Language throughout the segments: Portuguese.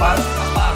passo a passo.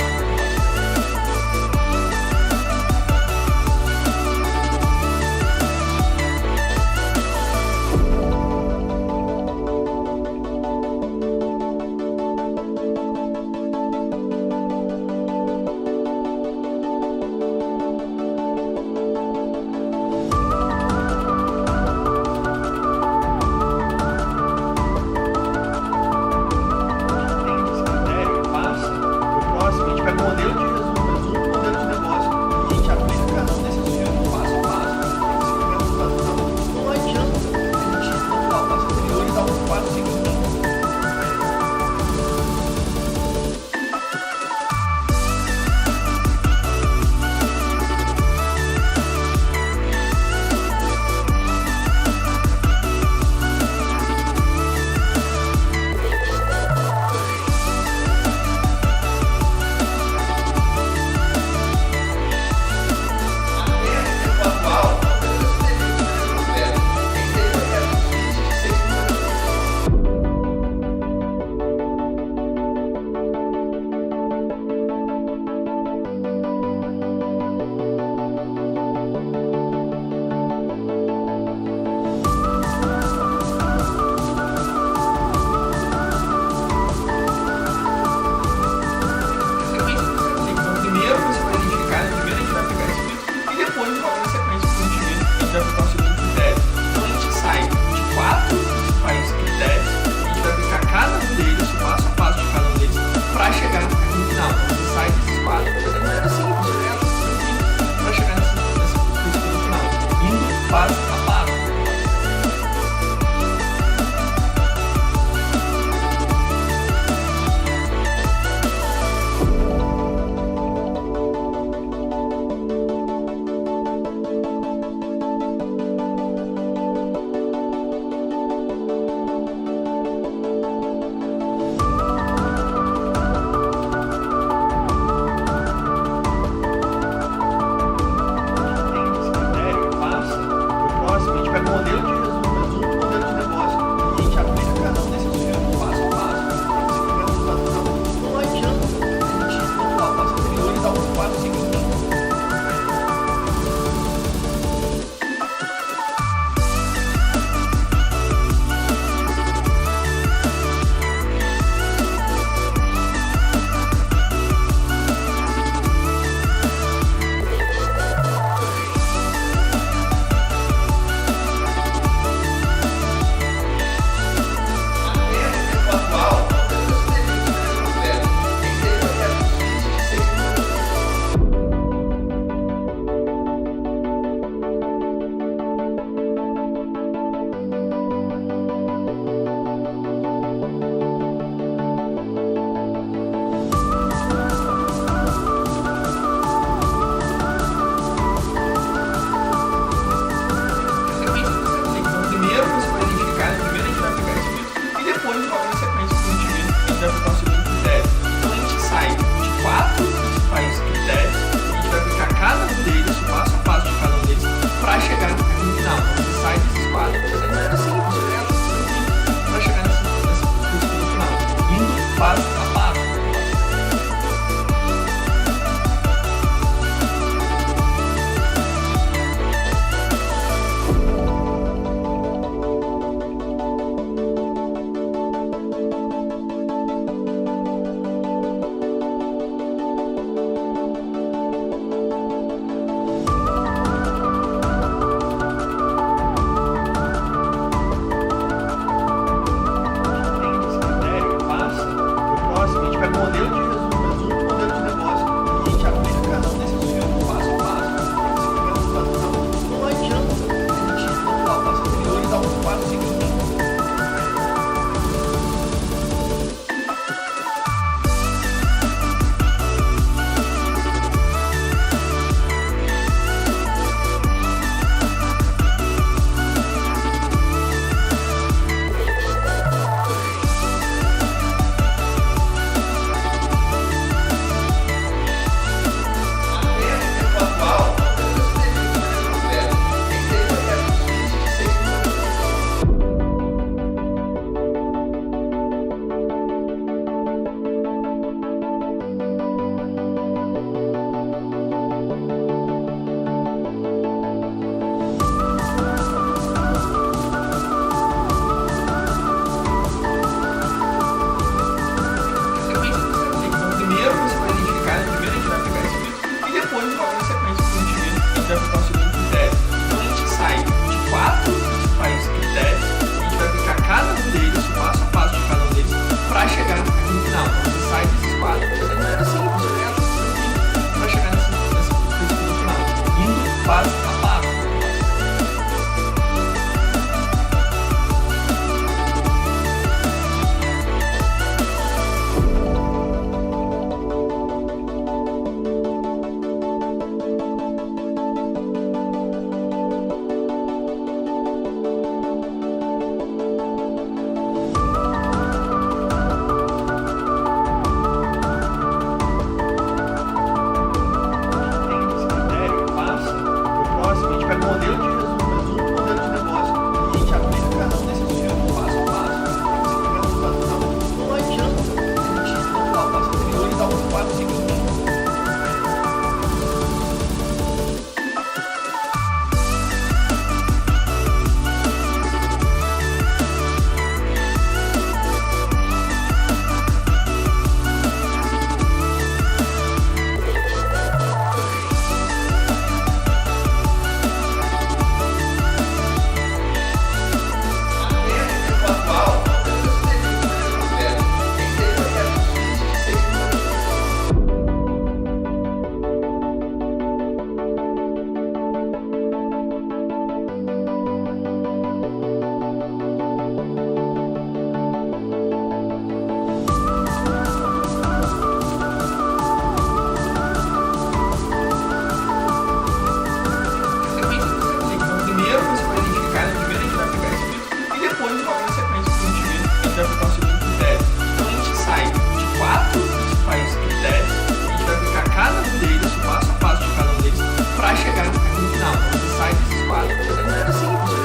gente vai aplicar o segundo critério. Então a gente sai de 4 principais critérios, a gente vai aplicar cada um deles, o passo a passo de cada um deles, para chegar aqui no final. Então você sai desses 4, de maneira simples,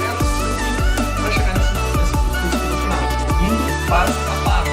para chegar nesse princípio no final, indo passo a passo.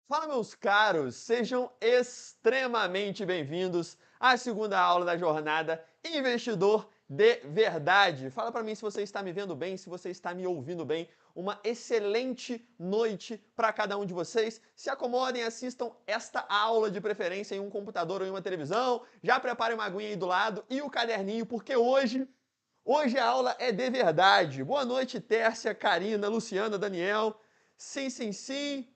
Fala, meus caros! Sejam extremamente bem-vindos à segunda aula da jornada Investidor de Verdade. Fala para mim se você está me vendo bem, se você está me ouvindo bem. Uma excelente noite para cada um de vocês. Se acomodem, assistam esta aula de preferência em um computador ou em uma televisão. Já preparem uma aguinha aí do lado e o caderninho, porque hoje a aula é de verdade. Boa noite, Tércia, Karina, Luciana, Daniel. Sim,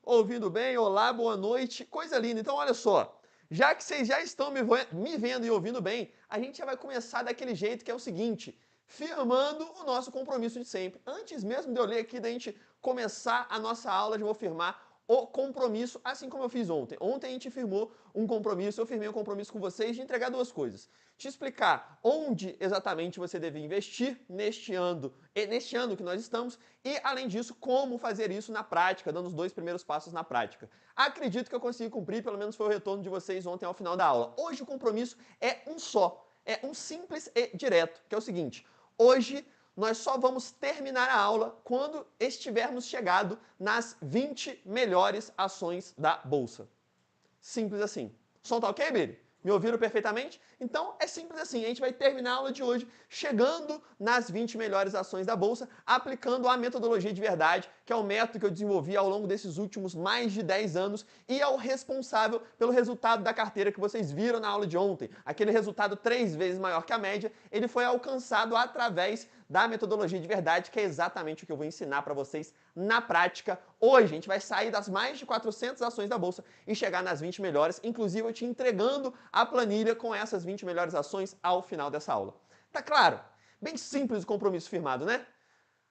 ouvindo bem, olá, boa noite, coisa linda. Então, olha só, já que vocês já estão me vendo e ouvindo bem, a gente já vai começar daquele jeito que é o seguinte, firmando o nosso compromisso de sempre. Antes mesmo de eu ler aqui, da gente começar a nossa aula, já vou firmar o compromisso, assim como eu fiz ontem. Ontem a gente firmou um compromisso, eu firmei um compromisso com vocês de entregar duas coisas. Te explicar onde exatamente você deve investir neste ano que nós estamos e, além disso, como fazer isso na prática, dando os 2 primeiros passos na prática. Acredito que eu consegui cumprir, pelo menos foi o retorno de vocês ontem ao final da aula. Hoje o compromisso é um só, é um simples e direto, que é o seguinte, hoje nós só vamos terminar a aula quando estivermos chegado nas 20 melhores ações da Bolsa. Simples assim. Som tá ok, Billy? Me ouviram perfeitamente? Então, é simples assim. A gente vai terminar a aula de hoje chegando nas 20 melhores ações da Bolsa, aplicando a metodologia de verdade, que é o método que eu desenvolvi ao longo desses últimos mais de 10 anos e é o responsável pelo resultado da carteira que vocês viram na aula de ontem. Aquele resultado 3 vezes maior que a média, ele foi alcançado através da metodologia de verdade, que é exatamente o que eu vou ensinar para vocês na prática hoje. A gente vai sair das mais de 400 ações da Bolsa e chegar nas 20 melhores, inclusive eu te entregando a planilha com essas 20 melhores ações ao final dessa aula. Tá claro? Bem simples o compromisso firmado, né?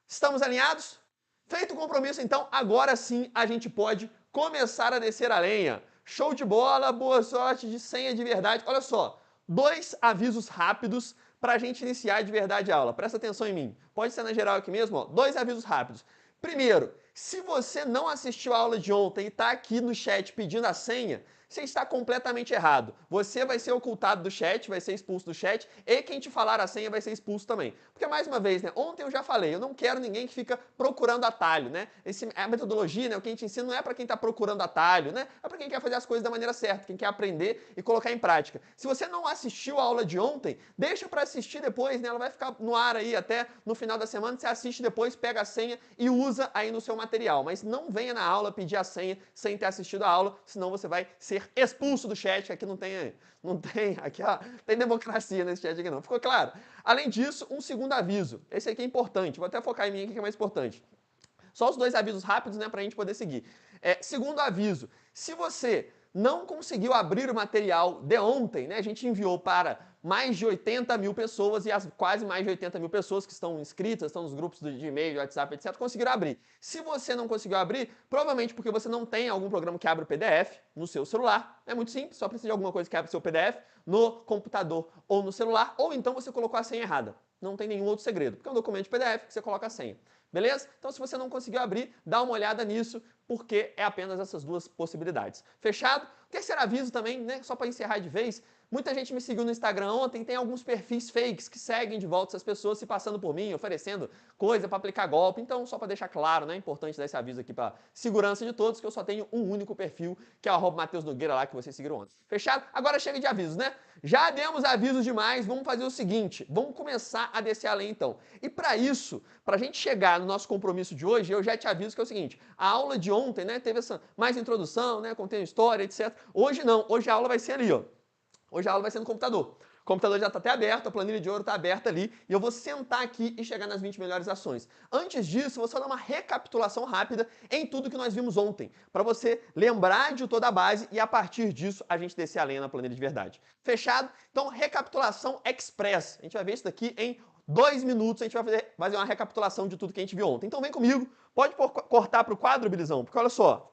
Estamos alinhados? Feito o compromisso, então, agora sim a gente pode começar a descer a lenha. Show de bola, boa sorte de senha de verdade. Olha só, 2 avisos rápidos para a gente iniciar de verdade a aula. Presta atenção em mim. Pode ser na geral aqui mesmo, ó. 2 avisos rápidos. Primeiro, se você não assistiu a aula de ontem e está aqui no chat pedindo a senha, você está completamente errado. Você vai ser ocultado do chat, vai ser expulso do chat, e quem te falar a senha vai ser expulso também. Porque, mais uma vez, né, ontem eu já falei, eu não quero ninguém que fica procurando atalho, né? A metodologia, né, o que a gente ensina não é para quem está procurando atalho, né? É para quem quer fazer as coisas da maneira certa, quem quer aprender e colocar em prática. Se você não assistiu a aula de ontem, deixa para assistir depois, né? Ela vai ficar no ar aí até no final da semana, você assiste depois, pega a senha e usa aí no seu material, mas não venha na aula pedir a senha sem ter assistido a aula, senão você vai ser expulso do chat, que aqui aqui ó, tem democracia nesse chat aqui não. Ficou claro? Além disso, um segundo aviso. Esse aqui é importante, vou até focar em mim aqui que é mais importante. Só os dois avisos rápidos, né, pra gente poder seguir. Segundo aviso, se você não conseguiu abrir o material de ontem, né, a gente enviou para mais de 80 mil pessoas e as quase mais de 80 mil pessoas que estão inscritas, estão nos grupos de e-mail, WhatsApp, etc., conseguiram abrir. Se você não conseguiu abrir, provavelmente porque você não tem algum programa que abra o PDF no seu celular. É muito simples, só precisa de alguma coisa que abra o seu PDF no computador ou no celular, ou então você colocou a senha errada. Não tem nenhum outro segredo, porque é um documento de PDF que você coloca a senha. Beleza? Então, se você não conseguiu abrir, dá uma olhada nisso, porque é apenas essas duas possibilidades. Fechado? Terceiro aviso também, né? Só para encerrar de vez. Muita gente me seguiu no Instagram ontem, tem alguns perfis fakes que seguem de volta essas pessoas se passando por mim, oferecendo coisa para aplicar golpe. Então, só para deixar claro, né? É importante dar esse aviso aqui para segurança de todos, que eu só tenho um único perfil, que é o @Matheus Nogueira lá, que vocês seguiram ontem. Fechado? Agora chega de avisos, né? Já demos avisos demais, vamos fazer o seguinte, vamos começar a descer além então. E para isso, para a gente chegar no nosso compromisso de hoje, eu já te aviso que é o seguinte, a aula de ontem, né, teve essa mais introdução, né, contendo história, etc. Hoje não, hoje a aula vai ser ali, ó. Hoje a aula vai ser no computador. O computador já está até aberto, a planilha de ouro está aberta ali, e eu vou sentar aqui e chegar nas 20 melhores ações. Antes disso, eu vou só dar uma recapitulação rápida em tudo que nós vimos ontem, para você lembrar de toda a base e a partir disso a gente descer a lenha na planilha de verdade. Fechado? Então, recapitulação express. A gente vai ver isso daqui em 2 minutos, a gente vai fazer uma recapitulação de tudo que a gente viu ontem. Então vem comigo, pode cortar para o quadro, Bilizão, porque olha só,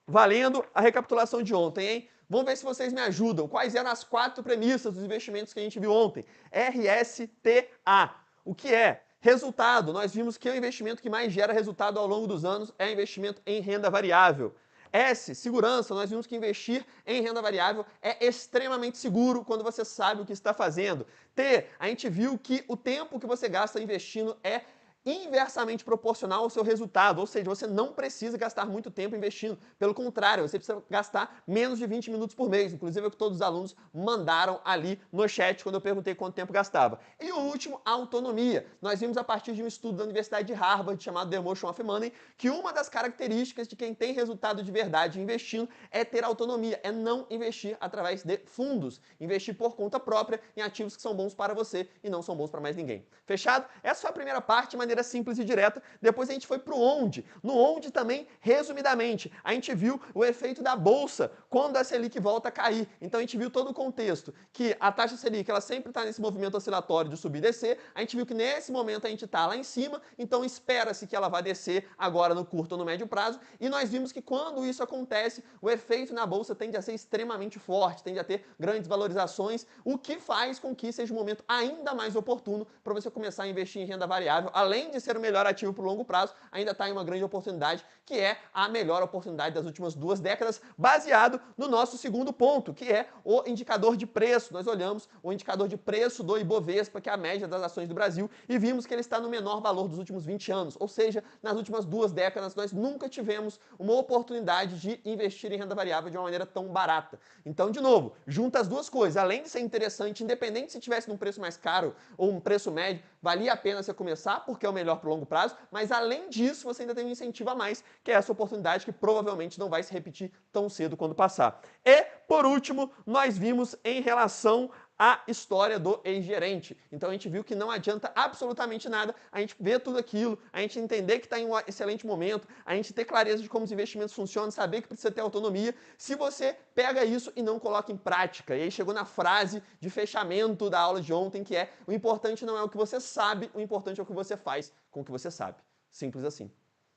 valendo a recapitulação de ontem, hein? Vamos ver se vocês me ajudam. Quais eram as 4 premissas dos investimentos que a gente viu ontem? RSTA. O que é? Resultado. Nós vimos que o investimento que mais gera resultado ao longo dos anos é investimento em renda variável. S, segurança. Nós vimos que investir em renda variável é extremamente seguro quando você sabe o que está fazendo. T, a gente viu que o tempo que você gasta investindo é inversamente proporcional ao seu resultado, ou seja, você não precisa gastar muito tempo investindo, pelo contrário, você precisa gastar menos de 20 minutos por mês, inclusive é o que todos os alunos mandaram ali no chat quando eu perguntei quanto tempo gastava. E o último, autonomia. Nós vimos a partir de um estudo da Universidade de Harvard chamado The Emotion of Money, que uma das características de quem tem resultado de verdade investindo é ter autonomia, é não investir através de fundos, investir por conta própria em ativos que são bons para você e não são bons para mais ninguém. Fechado? Essa foi a primeira parte, de maneira simples e direta. Depois a gente foi para o onde. No onde também, resumidamente, a gente viu o efeito da bolsa quando a Selic volta a cair. Então a gente viu todo o contexto, que a taxa Selic ela sempre está nesse movimento oscilatório de subir e descer. A gente viu que nesse momento a gente está lá em cima, então espera-se que ela vá descer agora no curto ou no médio prazo. E nós vimos que quando isso acontece, o efeito na bolsa tende a ser extremamente forte, tende a ter grandes valorizações, o que faz com que seja um momento ainda mais oportuno para você começar a investir em renda variável, além de ser o melhor ativo para o longo prazo, ainda está em uma grande oportunidade, que é a melhor oportunidade das últimas 2 décadas, baseado no nosso segundo ponto, que é o indicador de preço. Nós olhamos o indicador de preço do Ibovespa, que é a média das ações do Brasil, e vimos que ele está no menor valor dos últimos 20 anos, ou seja, nas últimas 2 décadas nós nunca tivemos uma oportunidade de investir em renda variável de uma maneira tão barata. Então, de novo, junta as duas coisas, além de ser interessante, independente se tivesse num preço mais caro ou um preço médio, valia a pena você começar, porque é o melhor para o longo prazo, mas além disso, você ainda tem um incentivo a mais, que é essa oportunidade que provavelmente não vai se repetir tão cedo quando passar. E, por último, nós vimos em relação à história do ex-gerente. Então a gente viu que não adianta absolutamente nada a gente ver tudo aquilo, a gente entender que está em um excelente momento, a gente ter clareza de como os investimentos funcionam, saber que precisa ter autonomia, se você pega isso e não coloca em prática. E aí chegou na frase de fechamento da aula de ontem, que é: o importante não é o que você sabe, o importante é o que você faz com o que você sabe. Simples assim.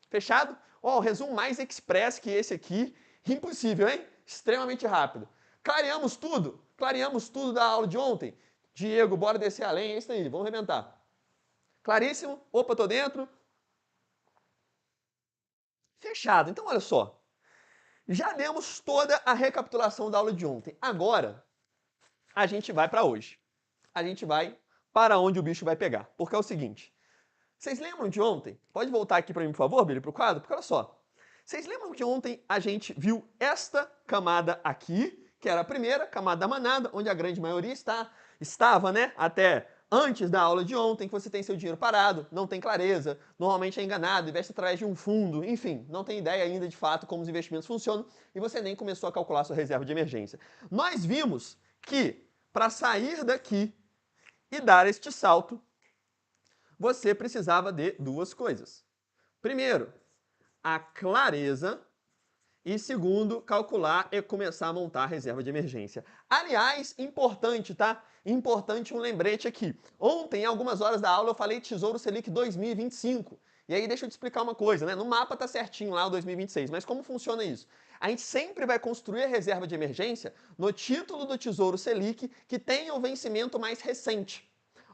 Fechado? Ó, o resumo mais express que esse aqui, impossível, hein? Extremamente rápido. Clareamos tudo? Clareamos tudo da aula de ontem? Diego, bora descer além, é isso aí, vamos arrebentar. Claríssimo? Opa, tô dentro. Fechado. Então, olha só. Já demos toda a recapitulação da aula de ontem. Agora, a gente vai para hoje. A gente vai para onde o bicho vai pegar. Porque é o seguinte. Vocês lembram de ontem? Pode voltar aqui para mim, por favor, Billy, para o quadro? Porque olha só. Vocês lembram que ontem a gente viu esta camada aqui, que era a primeira camada da manada, onde a grande maioria estava, né, até antes da aula de ontem, que você tem seu dinheiro parado, não tem clareza, normalmente é enganado, investe através de um fundo, enfim, não tem ideia ainda de fato como os investimentos funcionam e você nem começou a calcular sua reserva de emergência. Nós vimos que para sair daqui e dar este salto, você precisava de duas coisas. Primeiro, a clareza. E segundo, calcular e começar a montar a reserva de emergência. Aliás, importante, tá? Importante um lembrete aqui. Ontem, em algumas horas da aula, eu falei Tesouro Selic 2025. E aí deixa eu te explicar uma coisa, né? No mapa tá certinho lá o 2026, mas como funciona isso? A gente sempre vai construir a reserva de emergência no título do Tesouro Selic que tenha o vencimento mais recente.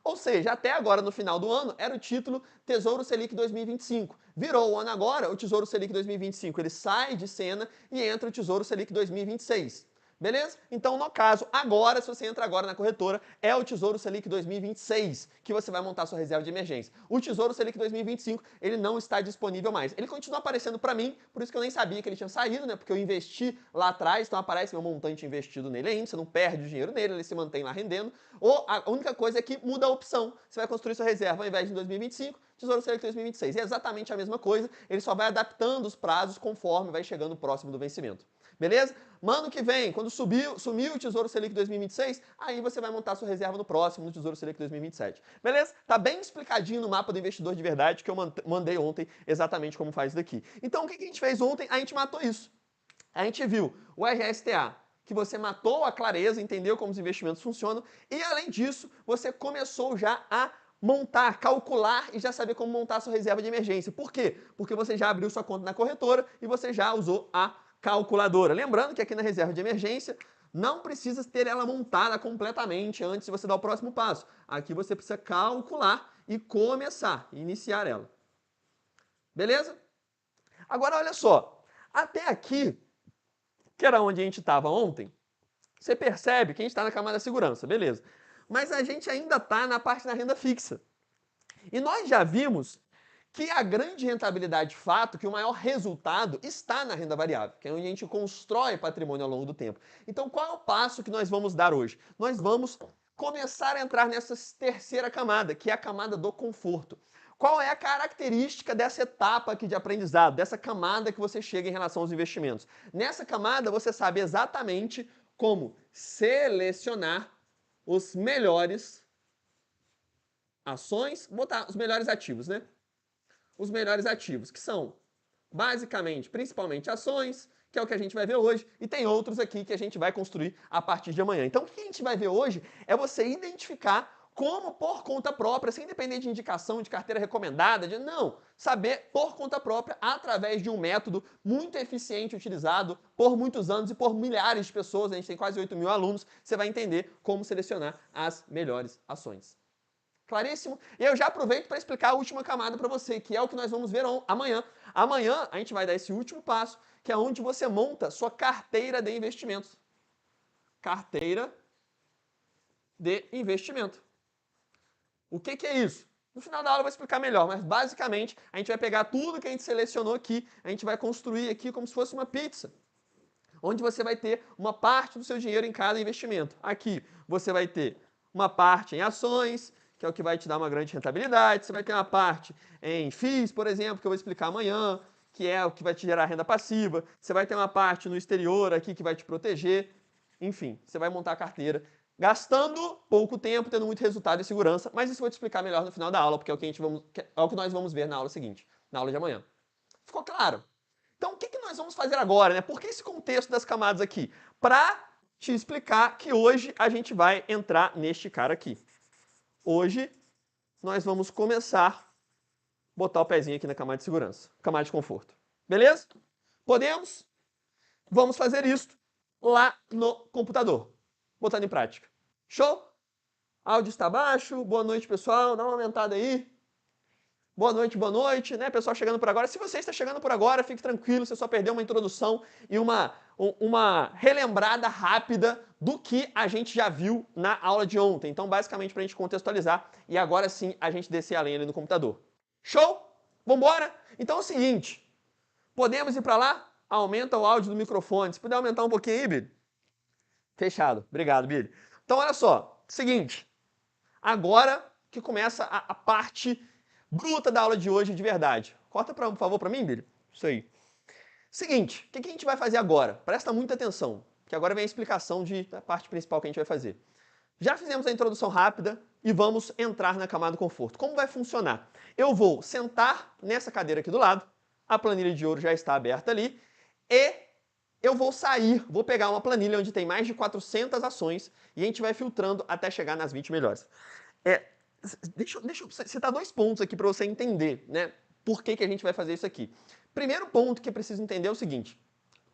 Ou seja, até agora, no final do ano, era o título Tesouro Selic 2025. Virou o ano agora, o Tesouro Selic 2025 ele sai de cena e entra o Tesouro Selic 2026. Beleza? Então, no caso, agora, se você entra agora na corretora, é o Tesouro Selic 2026 que você vai montar sua reserva de emergência. O Tesouro Selic 2025, ele não está disponível mais. Ele continua aparecendo para mim, por isso que eu nem sabia que ele tinha saído, né? Porque eu investi lá atrás, então aparece meu montante investido nele ainda, você não perde o dinheiro nele, ele se mantém lá rendendo. Ou a única coisa é que muda a opção. Você vai construir sua reserva ao invés de 2025, Tesouro Selic 2026. E é exatamente a mesma coisa, ele só vai adaptando os prazos conforme vai chegando próximo do vencimento. Beleza? Ano que vem, quando sumiu o Tesouro Selic 2026, aí você vai montar sua reserva no próximo, no Tesouro Selic 2027. Beleza? Tá bem explicadinho no mapa do investidor de verdade que eu mandei ontem exatamente como faz isso daqui. Então, o que a gente fez ontem? A gente matou isso. A gente viu o RSTA, que você matou a clareza, entendeu como os investimentos funcionam, e além disso, você começou já a montar, calcular e já saber como montar a sua reserva de emergência. Por quê? Porque você já abriu sua conta na corretora e você já usou a calculadora. Lembrando que aqui na reserva de emergência não precisa ter ela montada completamente antes de você dar o próximo passo. Aqui você precisa calcular e começar, iniciar ela. Beleza? Agora olha só, até aqui, que era onde a gente estava ontem, você percebe que a gente está na camada de segurança, beleza. Mas a gente ainda está na parte da renda fixa. E nós já vimos que a grande rentabilidade de fato, que o maior resultado está na renda variável, que é onde a gente constrói patrimônio ao longo do tempo. Então, qual é o passo que nós vamos dar hoje? Nós vamos começar a entrar nessa terceira camada, que é a camada do conforto. Qual é a característica dessa etapa aqui de aprendizado, dessa camada que você chega em relação aos investimentos? Nessa camada, você sabe exatamente como selecionar os melhores ações, botar os melhores ativos, né? Os melhores ativos, que são basicamente, principalmente ações, que é o que a gente vai ver hoje, e tem outros aqui que a gente vai construir a partir de amanhã. Então, o que a gente vai ver hoje é você identificar como, por conta própria, sem depender de indicação, de carteira recomendada, não, saber por conta própria, através de um método muito eficiente, utilizado por muitos anos e por milhares de pessoas, a gente tem quase 8 mil alunos, você vai entender como selecionar as melhores ações. Claríssimo? E eu já aproveito para explicar a última camada para você, que é o que nós vamos ver amanhã. Amanhã a gente vai dar esse último passo, que é onde você monta sua carteira de investimentos. Carteira de investimento. O que é isso? No final da aula eu vou explicar melhor, mas basicamente a gente vai pegar tudo que a gente selecionou aqui, a gente vai construir aqui como se fosse uma pizza, onde você vai ter uma parte do seu dinheiro em cada investimento. Aqui você vai ter uma parte em ações, que é o que vai te dar uma grande rentabilidade. Você vai ter uma parte em FIIs, por exemplo, que eu vou explicar amanhã, que é o que vai te gerar renda passiva. Você vai ter uma parte no exterior aqui que vai te proteger. Enfim, você vai montar a carteira gastando pouco tempo, tendo muito resultado e segurança, mas isso eu vou te explicar melhor no final da aula, porque é o que nós vamos ver na aula seguinte, na aula de amanhã. Ficou claro? Então, o que nós vamos fazer agora, né? Por que esse contexto das camadas aqui? Para te explicar que hoje a gente vai entrar neste cara aqui. Hoje, nós vamos começar a botar o pezinho aqui na camada de segurança, camada de conforto. Beleza? Podemos? Vamos fazer isso lá no computador, botando em prática. Show? Áudio está baixo. Boa noite, pessoal. Dá uma aumentada aí. Boa noite, né? Pessoal chegando por agora. Se você está chegando por agora, fique tranquilo, você só perdeu uma introdução e uma relembrada rápida do que a gente já viu na aula de ontem. Então, basicamente, para a gente contextualizar e agora sim a gente descer a lenha ali no computador. Show? Vambora? Então é o seguinte, podemos ir para lá? Aumenta o áudio do microfone. Se puder aumentar um pouquinho aí, Billy. Fechado. Obrigado, Billy. Então, olha só. Seguinte. Agora que começa a parte bruta da aula de hoje de verdade. Corta, por favor, para mim, Billy. Isso aí. Seguinte, o que a gente vai fazer agora? Presta muita atenção, que agora vem a explicação da parte principal que a gente vai fazer. Já fizemos a introdução rápida e vamos entrar na camada conforto. Como vai funcionar? Eu vou sentar nessa cadeira aqui do lado, a planilha de ouro já está aberta ali, e eu vou sair, vou pegar uma planilha onde tem mais de 400 ações e a gente vai filtrando até chegar nas 20 melhores. Deixa eu citar 2 pontos aqui para você entender, né? Por que a gente vai fazer isso aqui. Primeiro ponto que é preciso entender é o seguinte: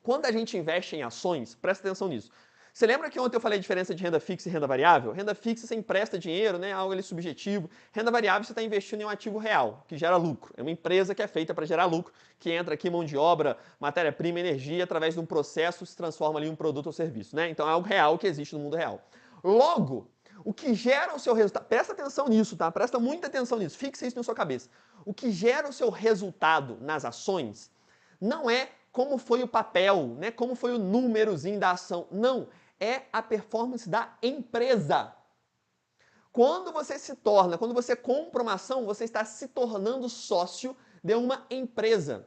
quando a gente investe em ações, presta atenção nisso. Você lembra que ontem eu falei a diferença de renda fixa e renda variável? Renda fixa você empresta dinheiro, né, algo ali subjetivo. Renda variável você está investindo em um ativo real, que gera lucro. É uma empresa que é feita para gerar lucro, que entra aqui mão de obra, matéria-prima, energia, através de um processo se transforma ali em um produto ou serviço, né? Então é algo real que existe no mundo real. Logo, o que gera o seu resultado, presta atenção nisso, tá? Presta muita atenção nisso, fixe isso na sua cabeça. O que gera o seu resultado nas ações não é como foi o papel, né? Como foi o númerozinho da ação. Não, é a performance da empresa. Quando você compra uma ação, você está se tornando sócio de uma empresa.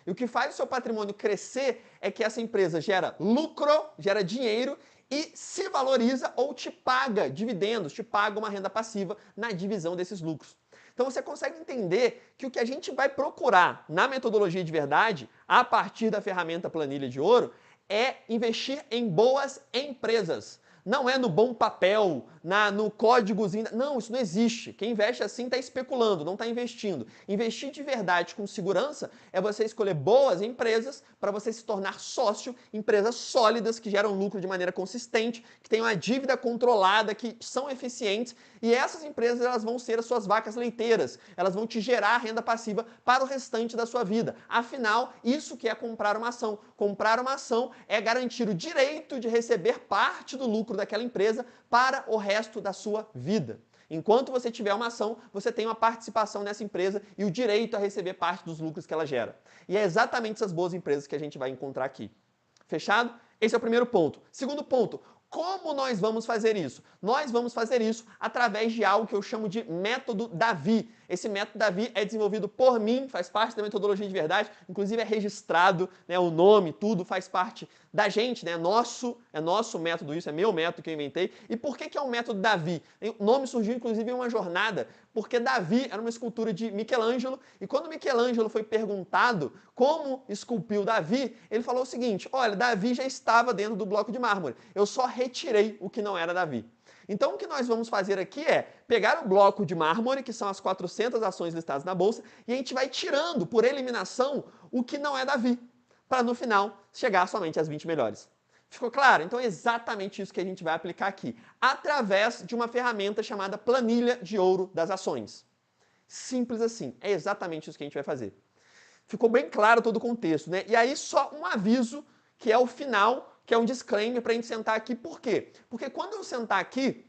E o que faz o seu patrimônio crescer é que essa empresa gera lucro, gera dinheiro e se valoriza ou te paga dividendos, te paga uma renda passiva na divisão desses lucros. Então você consegue entender que o que a gente vai procurar na metodologia de verdade, a partir da ferramenta Planilha de Ouro, é investir em boas empresas. Não é no bom papel, no códigozinho. Não, isso não existe. Quem investe assim está especulando, não está investindo. Investir de verdade com segurança é você escolher boas empresas para você se tornar sócio, empresas sólidas que geram lucro de maneira consistente, que têm uma dívida controlada, que são eficientes. E essas empresas elas vão ser as suas vacas leiteiras. Elas vão te gerar renda passiva para o restante da sua vida. Afinal, isso que é comprar uma ação. Comprar uma ação é garantir o direito de receber parte do lucro daquela empresa para o resto da sua vida. Enquanto você tiver uma ação, você tem uma participação nessa empresa e o direito a receber parte dos lucros que ela gera. E é exatamente essas boas empresas que a gente vai encontrar aqui. Fechado? Esse é o primeiro ponto. Segundo ponto, como nós vamos fazer isso? Nós vamos fazer isso através de algo que eu chamo de método Davi. Esse método Davi é desenvolvido por mim, faz parte da metodologia de verdade, inclusive é registrado, né, o nome, tudo faz parte da gente, né, é nosso método isso, é meu método que eu inventei. E por que é um método Davi? O nome surgiu inclusive em uma jornada, porque Davi era uma escultura de Michelangelo, e quando Michelangelo foi perguntado como esculpiu Davi, ele falou o seguinte: olha, Davi já estava dentro do bloco de mármore, eu só retirei o que não era Davi. Então o que nós vamos fazer aqui é pegar o bloco de mármore, que são as 400 ações listadas na bolsa, e a gente vai tirando, por eliminação, o que não é Davi, para no final chegar somente às 20 melhores. Ficou claro? Então é exatamente isso que a gente vai aplicar aqui, através de uma ferramenta chamada Planilha de Ouro das Ações. Simples assim, é exatamente isso que a gente vai fazer. Ficou bem claro todo o contexto, né? E aí só um aviso, que é o final, que é um disclaimer para a gente sentar aqui. Por quê? Porque quando eu sentar aqui,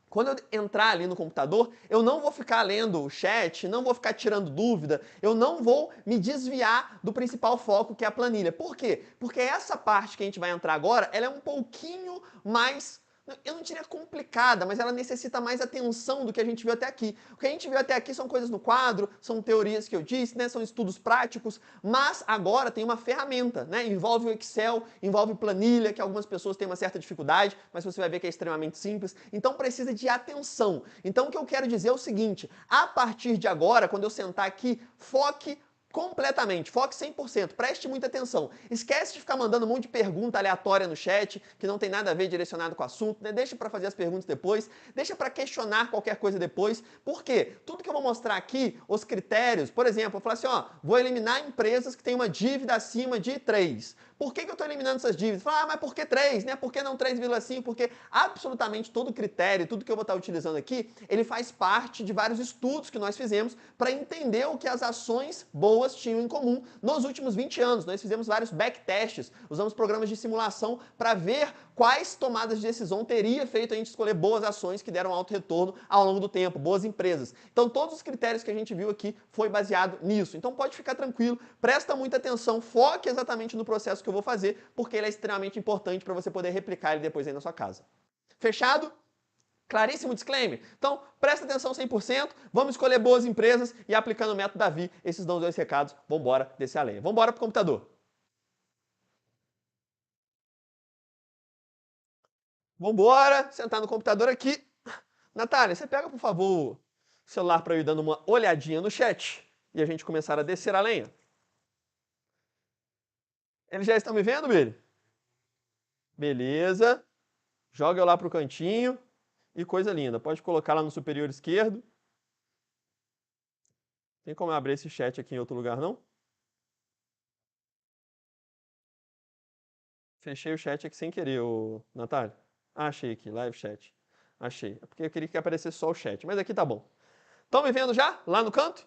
quando eu entrar ali no computador, eu não vou ficar lendo o chat, não vou ficar tirando dúvida, eu não vou me desviar do principal foco, que é a planilha. Por quê? Porque essa parte que a gente vai entrar agora, ela é um pouquinho mais, eu não diria complicada, mas ela necessita mais atenção do que a gente viu até aqui. O que a gente viu até aqui são coisas no quadro, são teorias que eu disse, né? São estudos práticos, mas agora tem uma ferramenta, né? Envolve o Excel, envolve planilha, que algumas pessoas têm uma certa dificuldade, mas você vai ver que é extremamente simples. Então precisa de atenção. Então o que eu quero dizer é o seguinte: a partir de agora, quando eu sentar aqui, foque completamente, foque 100%, preste muita atenção. Esquece de ficar mandando um monte de pergunta aleatória no chat, que não tem nada a ver direcionado com o assunto, né? Deixa para fazer as perguntas depois, deixa para questionar qualquer coisa depois. Por quê? Tudo que eu vou mostrar aqui, os critérios, por exemplo, eu vou falar assim, ó, vou eliminar empresas que têm uma dívida acima de 3. Por que eu estou eliminando essas dívidas? Fala, mas por que 3, né? Por que não 3,5? Porque absolutamente todo critério, tudo que eu vou estar utilizando aqui, ele faz parte de vários estudos que nós fizemos para entender o que as ações boas tinham em comum nos últimos 20 anos. Nós fizemos vários backtests, usamos programas de simulação para ver quais tomadas de decisão teria feito a gente escolher boas ações que deram alto retorno ao longo do tempo, boas empresas. Então todos os critérios que a gente viu aqui foi baseado nisso. Então pode ficar tranquilo, presta muita atenção, foque exatamente no processo que eu vou fazer, porque ele é extremamente importante para você poder replicar ele depois aí na sua casa. Fechado? Claríssimo disclaimer? Então, presta atenção 100%, vamos escolher boas empresas e aplicando o método Davi, esses dão os 2 recados, vambora descer a lenha. Vambora pro computador. Vambora, sentar no computador aqui. Natália, você pega, por favor, o celular para eu ir dando uma olhadinha no chat e a gente começar a descer a lenha. Eles já estão me vendo, Billy? Beleza. Joga eu lá pro cantinho. E coisa linda. Pode colocar lá no superior esquerdo. Tem como eu abrir esse chat aqui em outro lugar, não? Fechei o chat aqui sem querer, Natália. Ah, achei aqui, live chat. Achei. É porque eu queria que aparecesse só o chat. Mas aqui tá bom. Estão me vendo já? Lá no canto?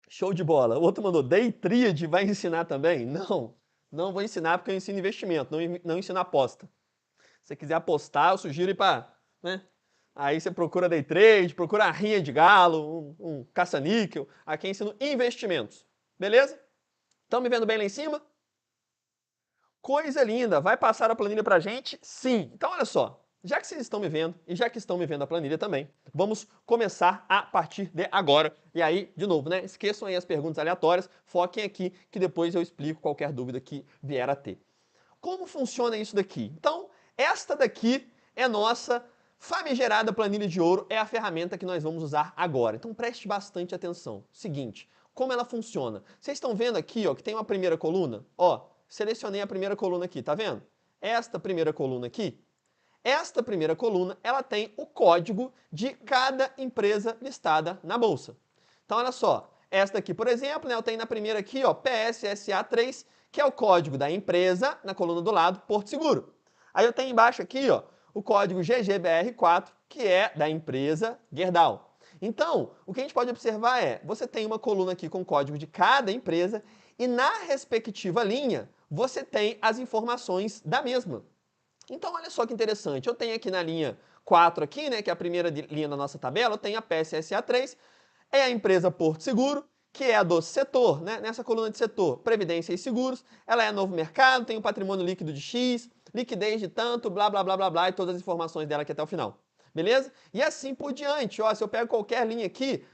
Show de bola. O outro mandou, Day Tríade vai ensinar também? Não, não vou ensinar porque eu ensino investimento, não ensino aposta. Se você quiser apostar, eu sugiro ir para, né? Aí você procura Day Trade, procura a rinha de galo, um caça-níquel. Aqui eu ensino investimentos. Beleza? Estão me vendo bem lá em cima? Coisa linda. Vai passar a planilha pra gente? Sim. Então olha só. Já que vocês estão me vendo, e já que estão me vendo a planilha também, vamos começar a partir de agora. E aí, de novo, né? Esqueçam aí as perguntas aleatórias, foquem aqui, que depois eu explico qualquer dúvida que vier a ter. Como funciona isso daqui? Então, esta daqui é nossa famigerada planilha de ouro, é a ferramenta que nós vamos usar agora. Então preste bastante atenção. Seguinte, como ela funciona? Vocês estão vendo aqui, ó, que tem uma primeira coluna? Ó, selecionei a primeira coluna aqui, tá vendo? Esta primeira coluna aqui, esta primeira coluna, ela tem o código de cada empresa listada na bolsa. Então, olha só, esta aqui, por exemplo, né, eu tenho na primeira aqui, ó, PSSA3, que é o código da empresa, na coluna do lado, Porto Seguro. Aí eu tenho embaixo aqui, ó, o código GGBR4, que é da empresa Gerdau. Então, o que a gente pode observar é, você tem uma coluna aqui com o código de cada empresa e na respectiva linha, você tem as informações da mesma. Então, olha só que interessante. Eu tenho aqui na linha 4 aqui, né, que é a primeira linha da nossa tabela, eu tenho a PSSA3, é a empresa Porto Seguro, que é a do setor, né, nessa coluna de setor, Previdência e Seguros, ela é novo mercado, tem um patrimônio líquido de X, liquidez de tanto, blá, blá, blá, blá, blá, e todas as informações dela aqui até o final. Beleza? E assim por diante, ó, se eu pego qualquer linha aqui,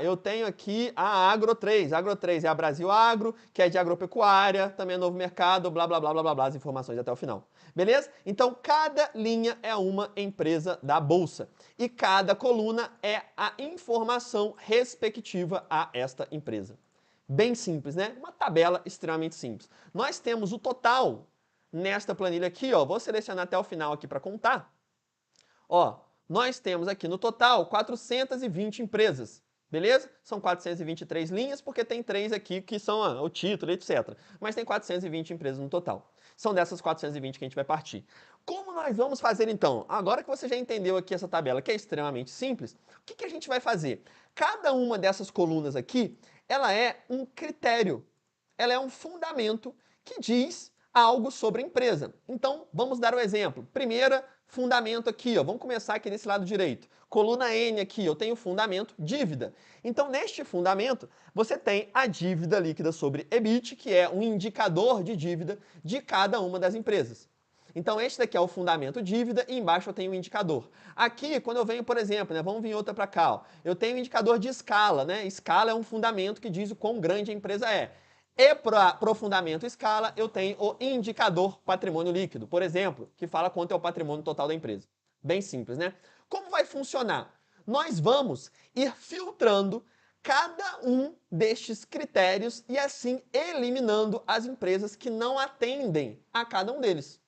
eu tenho aqui a Agro 3. A Agro 3 é a Brasil Agro, que é de agropecuária, também é novo mercado, blá, blá, blá, blá, blá, blá, as informações até o final. Beleza? Então, cada linha é uma empresa da Bolsa. E cada coluna é a informação respectiva a esta empresa. Bem simples, né? Uma tabela extremamente simples. Nós temos o total nesta planilha aqui, ó. Vou selecionar até o final aqui para contar. Ó, nós temos aqui no total 420 empresas. Beleza? São 423 linhas, porque tem 3 aqui que são o título, etc. Mas tem 420 empresas no total. São dessas 420 que a gente vai partir. Como nós vamos fazer então? Agora que você já entendeu aqui essa tabela, que é extremamente simples, o que a gente vai fazer? Cada uma dessas colunas aqui, ela é um critério. Ela é um fundamento que diz algo sobre a empresa. Então, vamos dar o exemplo. Primeira fundamento aqui, ó. Vamos começar aqui desse lado direito. Coluna N aqui, eu tenho fundamento dívida. Então, neste fundamento, você tem a dívida líquida sobre EBIT, que é um indicador de dívida de cada uma das empresas. Então, este daqui é o fundamento dívida e embaixo eu tenho o indicador. Aqui, quando eu venho, por exemplo, né, vamos vir outra para cá, ó, eu tenho o indicador de escala, né? Escala é um fundamento que diz o quão grande a empresa é. E para o fundamento escala, eu tenho o indicador patrimônio líquido, por exemplo, que fala quanto é o patrimônio total da empresa. Bem simples, né? Como vai funcionar? Nós vamos ir filtrando cada um destes critérios e assim eliminando as empresas que não atendem a cada um deles.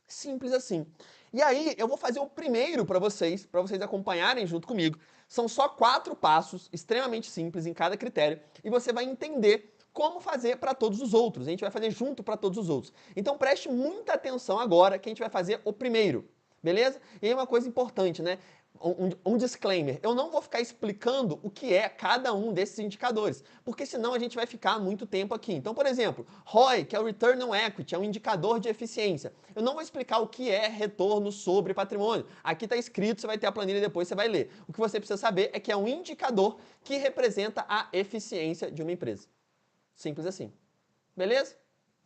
Simples assim. E aí, eu vou fazer o primeiro para vocês acompanharem junto comigo. São só 4 passos, extremamente simples em cada critério, e você vai entender como fazer para todos os outros. A gente vai fazer junto para todos os outros. Então preste muita atenção agora que a gente vai fazer o primeiro, beleza? E aí uma coisa importante, né? Um disclaimer, eu não vou ficar explicando o que é cada um desses indicadores, porque senão a gente vai ficar muito tempo aqui. Então, por exemplo, ROI, que é o Return on Equity, é um indicador de eficiência. Eu não vou explicar o que é retorno sobre patrimônio. Aqui está escrito, você vai ter a planilha depois, você vai ler. O que você precisa saber é que é um indicador que representa a eficiência de uma empresa. Simples assim. Beleza?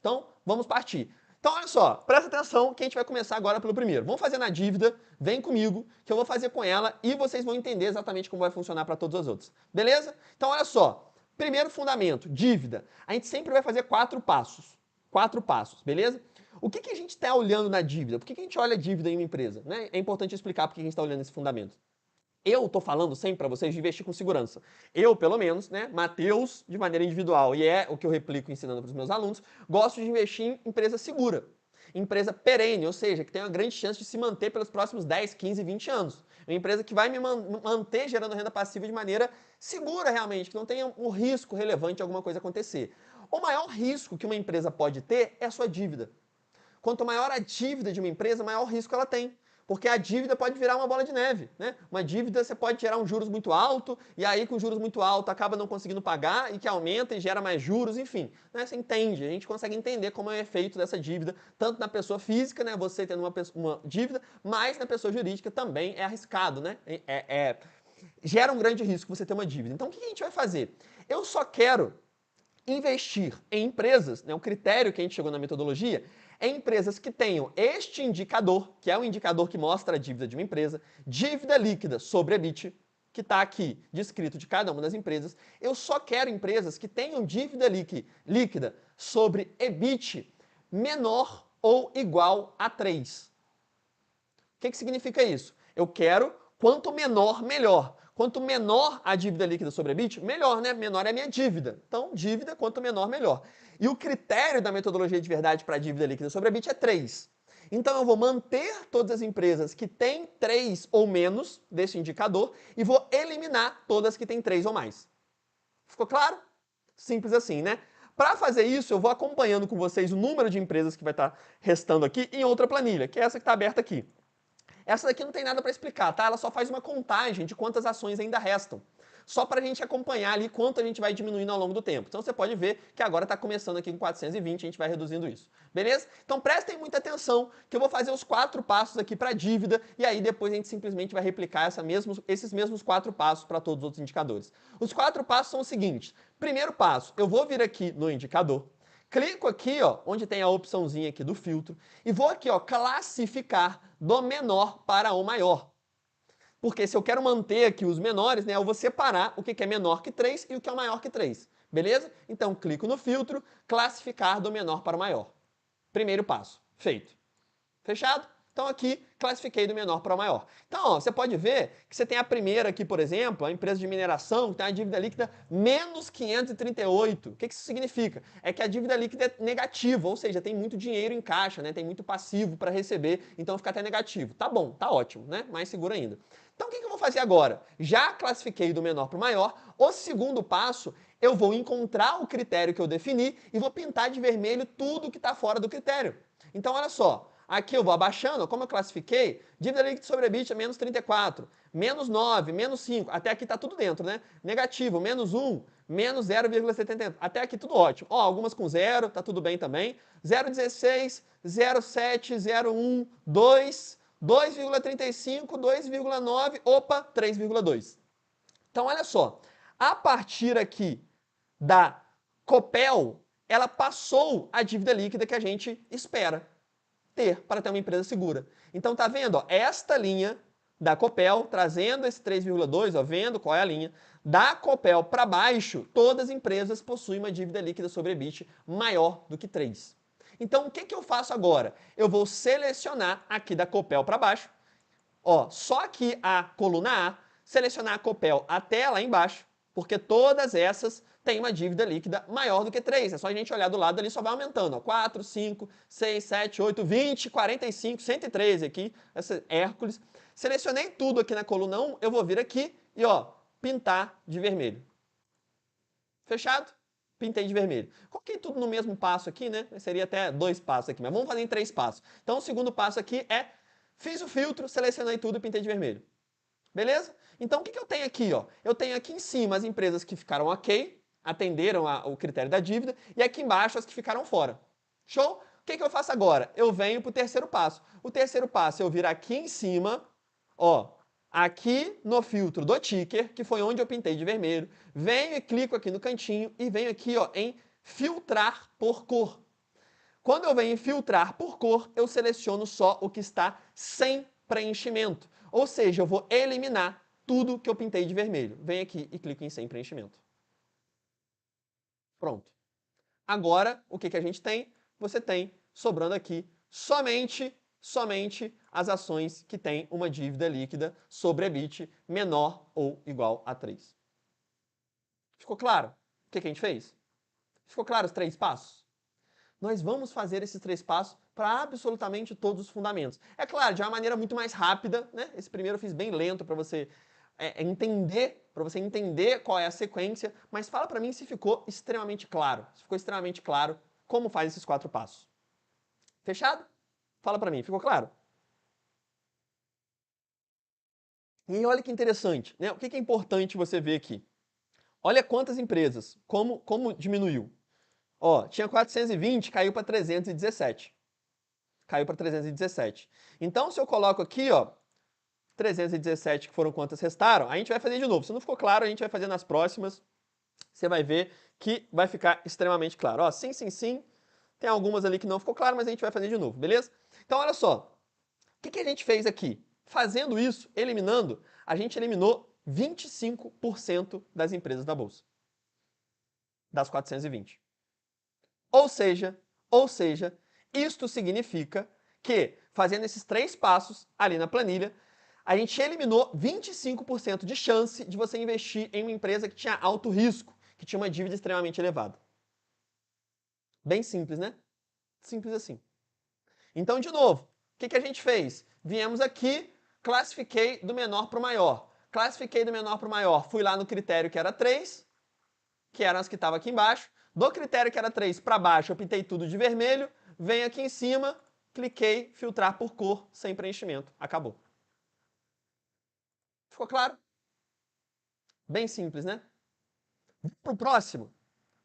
Então, vamos partir. Então, olha só, presta atenção que a gente vai começar agora pelo primeiro. Vamos fazer na dívida, vem comigo, que eu vou fazer com ela e vocês vão entender exatamente como vai funcionar para todas as outras. Beleza? Então, olha só. Primeiro fundamento, dívida. A gente sempre vai fazer 4 passos. 4 passos, beleza? O que a gente está olhando na dívida? Por que a gente olha a dívida em uma empresa? Né? É importante explicar por que a gente está olhando esse fundamento. Eu estou falando sempre para vocês de investir com segurança. Eu, pelo menos, né, Matheus, de maneira individual, e é o que eu replico ensinando para os meus alunos, gosto de investir em empresa segura. Empresa perene, ou seja, que tem uma grande chance de se manter pelos próximos 10, 15, 20 anos. Uma empresa que vai me manter gerando renda passiva de maneira segura realmente, que não tenha um risco relevante de alguma coisa acontecer. O maior risco que uma empresa pode ter é a sua dívida. Quanto maior a dívida de uma empresa, maior risco ela tem. Porque a dívida pode virar uma bola de neve, né? Uma dívida você pode gerar um juros muito alto, e aí com juros muito alto acaba não conseguindo pagar, e que aumenta e gera mais juros, enfim. Né? Você entende, a gente consegue entender como é o efeito dessa dívida, tanto na pessoa física, né? Você tendo uma dívida, mas na pessoa jurídica também é arriscado, né? Gera um grande risco você ter uma dívida. Então o que a gente vai fazer? Eu só quero investir em empresas, né? O critério que a gente chegou na metodologia é empresas que tenham este indicador, que é o indicador que mostra a dívida de uma empresa, dívida líquida sobre EBIT, que está aqui descrito de cada uma das empresas. Eu só quero empresas que tenham dívida líquida sobre EBIT menor ou igual a 3. O que significa isso? Eu quero quanto menor, melhor. Quanto menor a dívida líquida sobre EBIT, melhor, né? Menor é a minha dívida. Então, dívida, quanto menor, melhor. E o critério da metodologia de verdade para a dívida líquida sobre EBIT é 3. Então, eu vou manter todas as empresas que têm 3 ou menos desse indicador e vou eliminar todas que têm 3 ou mais. Ficou claro? Simples assim, né? Para fazer isso, eu vou acompanhando com vocês o número de empresas que vai estar restando aqui em outra planilha, que é essa que está aberta aqui. Essa daqui não tem nada para explicar, tá? Ela só faz uma contagem de quantas ações ainda restam. Só para a gente acompanhar ali quanto a gente vai diminuindo ao longo do tempo. Então você pode ver que agora está começando aqui com 420, a gente vai reduzindo isso. Beleza? Então prestem muita atenção que eu vou fazer os 4 passos aqui para a dívida e aí depois a gente simplesmente vai replicar esses mesmos 4 passos para todos os outros indicadores. Os 4 passos são os seguintes. Primeiro passo, eu vou vir aqui no indicador, clico aqui, ó, onde tem a opçãozinha aqui do filtro e vou aqui, ó, classificar do menor para o maior. Porque se eu quero manter aqui os menores, né, eu vou separar o que é menor que 3 e o que é maior que 3. Beleza? Então, clico no filtro, classificar do menor para o maior. Primeiro passo, feito. Fechado? Então aqui, classifiquei do menor para o maior. Então, ó, você pode ver que você tem a primeira aqui, por exemplo, a empresa de mineração, que tem a dívida líquida menos 538. O que isso significa? É que a dívida líquida é negativa, ou seja, tem muito dinheiro em caixa, né? Tem muito passivo para receber, então fica até negativo. Tá bom, tá ótimo, né? Mais seguro ainda. Então o que eu vou fazer agora? Já classifiquei do menor para o maior. O segundo passo, eu vou encontrar o critério que eu defini e vou pintar de vermelho tudo que está fora do critério. Então, olha só. Aqui eu vou abaixando, como eu classifiquei, dívida líquida sobre EBIT é menos 34, menos 9, menos 5, até aqui está tudo dentro, né? Negativo, menos 1, menos 0,70, até aqui tudo ótimo. Ó, algumas com 0, tá tudo bem também. 0,16, 0,7, 0,1, 2, 2,35, 2,9, opa, 3,2. Então, olha só, a partir aqui da Copel, ela passou a dívida líquida que a gente espera ter para ter uma empresa segura. Então, tá vendo? Ó, esta linha da Copel, trazendo esse 3,2, ó, vendo qual é a linha, da Copel para baixo, todas as empresas possuem uma dívida líquida sobre EBIT maior do que 3. Então, o que eu faço agora? Eu vou selecionar aqui da Copel para baixo, ó, só aqui a coluna A, selecionar a Copel até lá embaixo, porque todas essas têm uma dívida líquida maior do que 3. É só a gente olhar do lado ali, só vai aumentando. Ó, 4, 5, 6, 7, 8, 20, 45, 113 aqui, essa Hércules. Selecionei tudo aqui na coluna 1, eu vou vir aqui e ó, pintar de vermelho. Fechado? Pintei de vermelho. Coloquei tudo no mesmo passo aqui, né? Seria até 2 passos aqui, mas vamos fazer em 3 passos. Então o segundo passo aqui é, fiz o filtro, selecionei tudo e pintei de vermelho. Beleza? Então o que eu tenho aqui? Ó? Eu tenho aqui em cima as empresas que ficaram ok, atenderam o critério da dívida, e aqui embaixo as que ficaram fora. Show? O que eu faço agora? Eu venho para o terceiro passo. O terceiro passo é eu vir aqui em cima, ó, aqui no filtro do ticker, que foi onde eu pintei de vermelho, venho e clico aqui no cantinho e venho aqui ó, em filtrar por cor. Quando eu venho em filtrar por cor, eu seleciono só o que está sem preenchimento. Ou seja, eu vou eliminar tudo que eu pintei de vermelho. Venho aqui e clico em sem preenchimento. Pronto. Agora, o que a gente tem? Você tem, sobrando aqui, somente as ações que têm uma dívida líquida sobre EBIT menor ou igual a 3. Ficou claro o que a gente fez? Ficou claro os 3 passos? Nós vamos fazer esses 3 passos para absolutamente todos os fundamentos. É claro, de uma maneira muito mais rápida, né? Esse primeiro eu fiz bem lento para você entender qual é a sequência, mas fala para mim se ficou extremamente claro. Se ficou extremamente claro como faz esses 4 passos. Fechado? Fala para mim, ficou claro? E olha que interessante, né? O que é importante você ver aqui? Olha quantas empresas, como diminuiu. Ó, tinha 420, caiu para 317. Caiu para 317. Então, se eu coloco aqui, ó, 317, que foram quantas restaram, a gente vai fazer de novo. Se não ficou claro, a gente vai fazer nas próximas. Você vai ver que vai ficar extremamente claro. Ó, sim, sim, sim. Tem algumas ali que não ficou claro, mas a gente vai fazer de novo, beleza? Então, olha só. O que a gente fez aqui? Fazendo isso, eliminando, a gente eliminou 25% das empresas da Bolsa. Das 420. Ou seja, isto significa que, fazendo esses 3 passos ali na planilha, a gente eliminou 25% de chance de você investir em uma empresa que tinha alto risco, que tinha uma dívida extremamente elevada. Bem simples, né? Simples assim. Então, de novo, o que a gente fez? Viemos aqui, classifiquei do menor para o maior. Classifiquei do menor para o maior, fui lá no critério que era 3, que eram as que estavam aqui embaixo. Do critério que era 3 para baixo, eu pintei tudo de vermelho. Venho aqui em cima, cliquei, filtrar por cor, sem preenchimento. Acabou. Ficou claro? Bem simples, né? Vamos para o próximo.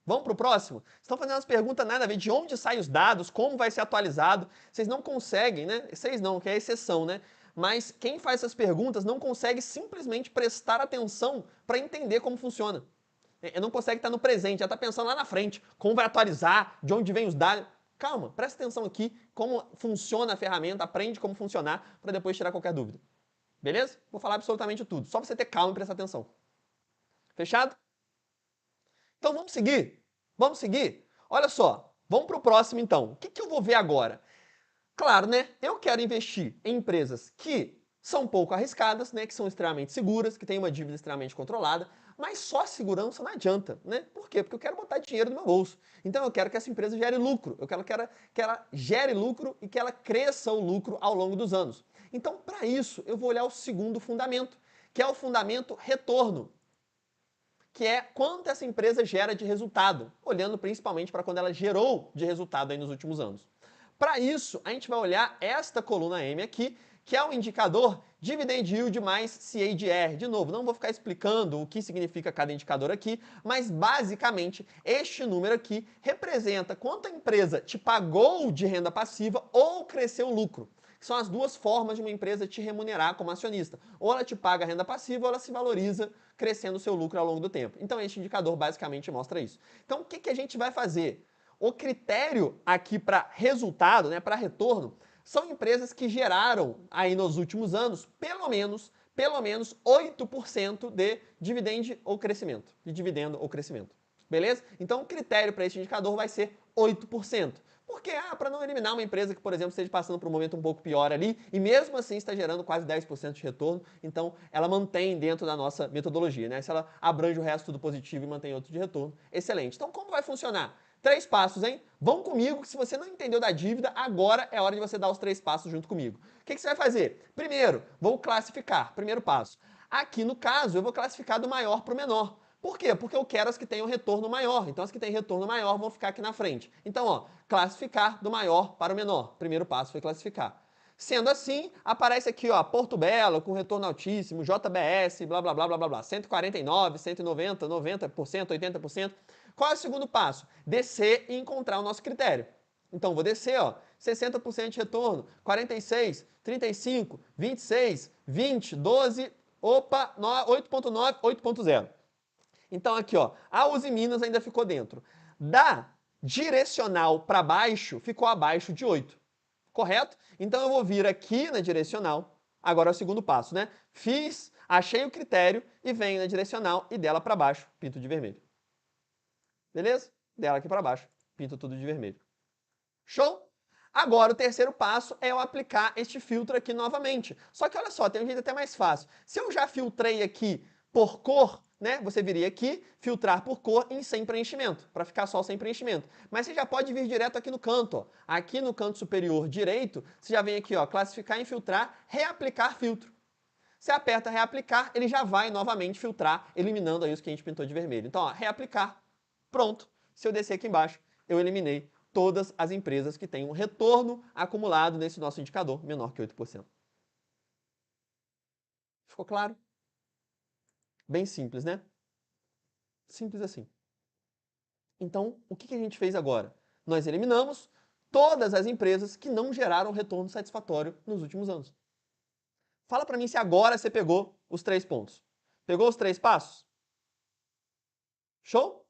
Vamos para o próximo? Estão fazendo umas perguntas nada a ver. De onde saem os dados? Como vai ser atualizado? Vocês não conseguem, né? Vocês não, que é exceção, né? Mas quem faz essas perguntas não consegue simplesmente prestar atenção para entender como funciona. Não consegue estar no presente, já está pensando lá na frente. Como vai atualizar? De onde vem os dados? Calma, presta atenção aqui, como funciona a ferramenta, aprende como funcionar, para depois tirar qualquer dúvida. Beleza? Vou falar absolutamente tudo. Só para você ter calma e prestar atenção. Fechado? Então vamos seguir? Vamos seguir? Olha só, vamos para o próximo então. O que eu vou ver agora? Claro, né? Eu quero investir em empresas que são pouco arriscadas, né? Que são extremamente seguras, que têm uma dívida extremamente controlada, mas só segurança não adianta, né? Por quê? Porque eu quero botar dinheiro no meu bolso. Então eu quero que essa empresa gere lucro. Eu quero que ela gere lucro e que ela cresça o lucro ao longo dos anos. Então, para isso, eu vou olhar o segundo fundamento, que é o fundamento retorno, que é quanto essa empresa gera de resultado, olhando principalmente para quando ela gerou de resultado aí nos últimos anos. Para isso, a gente vai olhar esta coluna M aqui, que é o indicador Dividend Yield mais CAGR. De novo, não vou ficar explicando o que significa cada indicador aqui, mas basicamente este número aqui representa quanto a empresa te pagou de renda passiva ou cresceu o lucro. São as duas formas de uma empresa te remunerar como acionista. Ou ela te paga renda passiva ou ela se valoriza crescendo o seu lucro ao longo do tempo. Então, este indicador basicamente mostra isso. Então, o que a gente vai fazer? O critério aqui para resultado, né, para retorno, são empresas que geraram aí nos últimos anos pelo menos 8% de dividendo ou crescimento. De dividendo ou crescimento. Beleza? Então, o critério para esse indicador vai ser 8%. Porque, para não eliminar uma empresa que, por exemplo, esteja passando por um momento um pouco pior ali, e mesmo assim está gerando quase 10% de retorno, então ela mantém dentro da nossa metodologia, né? Se ela abrange o resto do positivo e mantém outro de retorno, excelente. Então, como vai funcionar? 3 passos, hein? Vão comigo, que se você não entendeu da dívida, agora é hora de você dar os 3 passos junto comigo. O que você vai fazer? Primeiro, vou classificar. Primeiro passo. Aqui, no caso, eu vou classificar do maior para o menor. Por quê? Porque eu quero as que tenham retorno maior. Então, as que têm retorno maior vão ficar aqui na frente. Então, ó, classificar do maior para o menor. Primeiro passo foi classificar. Sendo assim, aparece aqui, ó, Porto Belo com retorno altíssimo, JBS, blá, blá, blá, blá, blá, blá, 149, 190, 90%, 80%. Qual é o segundo passo? Descer e encontrar o nosso critério. Então, vou descer, ó, 60% de retorno, 46, 35, 26, 20, 12, opa, 8.9, 8.0. Então aqui, ó, a Uzi Minas ainda ficou dentro. Da direcional para baixo ficou abaixo de 8. Correto? Então eu vou vir aqui na direcional. Agora é o segundo passo, né? Achei o critério e venho na direcional e dela para baixo, pinto de vermelho. Beleza? Dela aqui para baixo, pinto tudo de vermelho. Show? Agora, o terceiro passo é eu aplicar este filtro aqui novamente. Só que olha só, tem um jeito até mais fácil. Se eu já filtrei aqui por cor, né? Você viria aqui, filtrar por cor em sem preenchimento, para ficar só sem preenchimento. Mas você já pode vir direto aqui no canto, ó. Aqui no canto superior direito, você já vem aqui, ó, classificar em filtrar, reaplicar filtro. Você aperta reaplicar, ele já vai novamente filtrar, eliminando aí os que a gente pintou de vermelho. Então, ó, reaplicar, pronto. Se eu descer aqui embaixo, eu eliminei todas as empresas que têm um retorno acumulado nesse nosso indicador menor que 8%. Ficou claro? Bem simples, né? Simples assim. Então, o que a gente fez agora? Nós eliminamos todas as empresas que não geraram retorno satisfatório nos últimos anos. Fala para mim se agora você pegou os 3 pontos. Pegou os 3 passos? Show?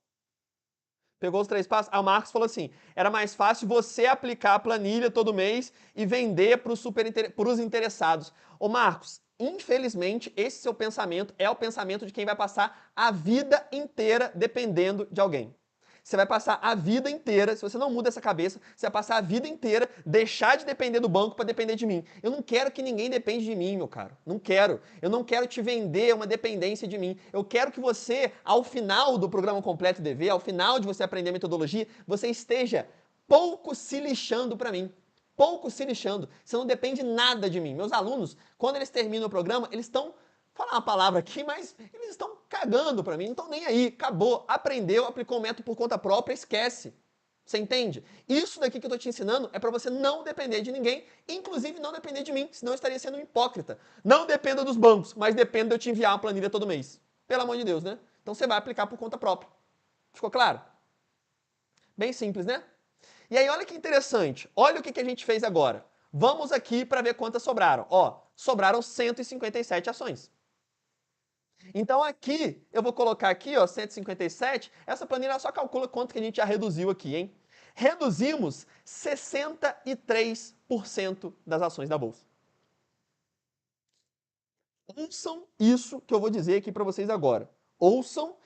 Pegou os 3 passos? Ah, o Marcos falou assim, era mais fácil você aplicar a planilha todo mês e vender para os interessados. Ô Marcos, infelizmente, esse seu pensamento é o pensamento de quem vai passar a vida inteira dependendo de alguém. Você vai passar a vida inteira, se você não muda essa cabeça, você vai passar a vida inteira deixar de depender do banco para depender de mim. Eu não quero que ninguém dependa de mim, meu caro. Não quero. Eu não quero te vender uma dependência de mim. Eu quero que você, ao final do programa Completo DV, ao final de você aprender metodologia, você esteja pouco se lixando para mim. Pouco se lixando. Você não depende nada de mim. Meus alunos, quando eles terminam o programa, eles estão falar uma palavra aqui, mas eles estão cagando para mim, não estão nem aí, acabou, aprendeu, aplicou o método por conta própria, esquece. Você entende? Isso daqui que eu estou te ensinando é para você não depender de ninguém, inclusive não depender de mim, senão eu estaria sendo um hipócrita. Não dependa dos bancos, mas dependa de eu te enviar uma planilha todo mês. Pelo amor de Deus, né? Então você vai aplicar por conta própria. Ficou claro? Bem simples, né? E aí, olha que interessante. Olha o que a gente fez agora. Vamos aqui para ver quantas sobraram. Ó, sobraram 157 ações. Então aqui, eu vou colocar aqui, ó, 157, essa planilha só calcula quanto que a gente já reduziu aqui, hein? Reduzimos 63% das ações da Bolsa. Ouçam isso que eu vou dizer aqui para vocês agora. Ouçam,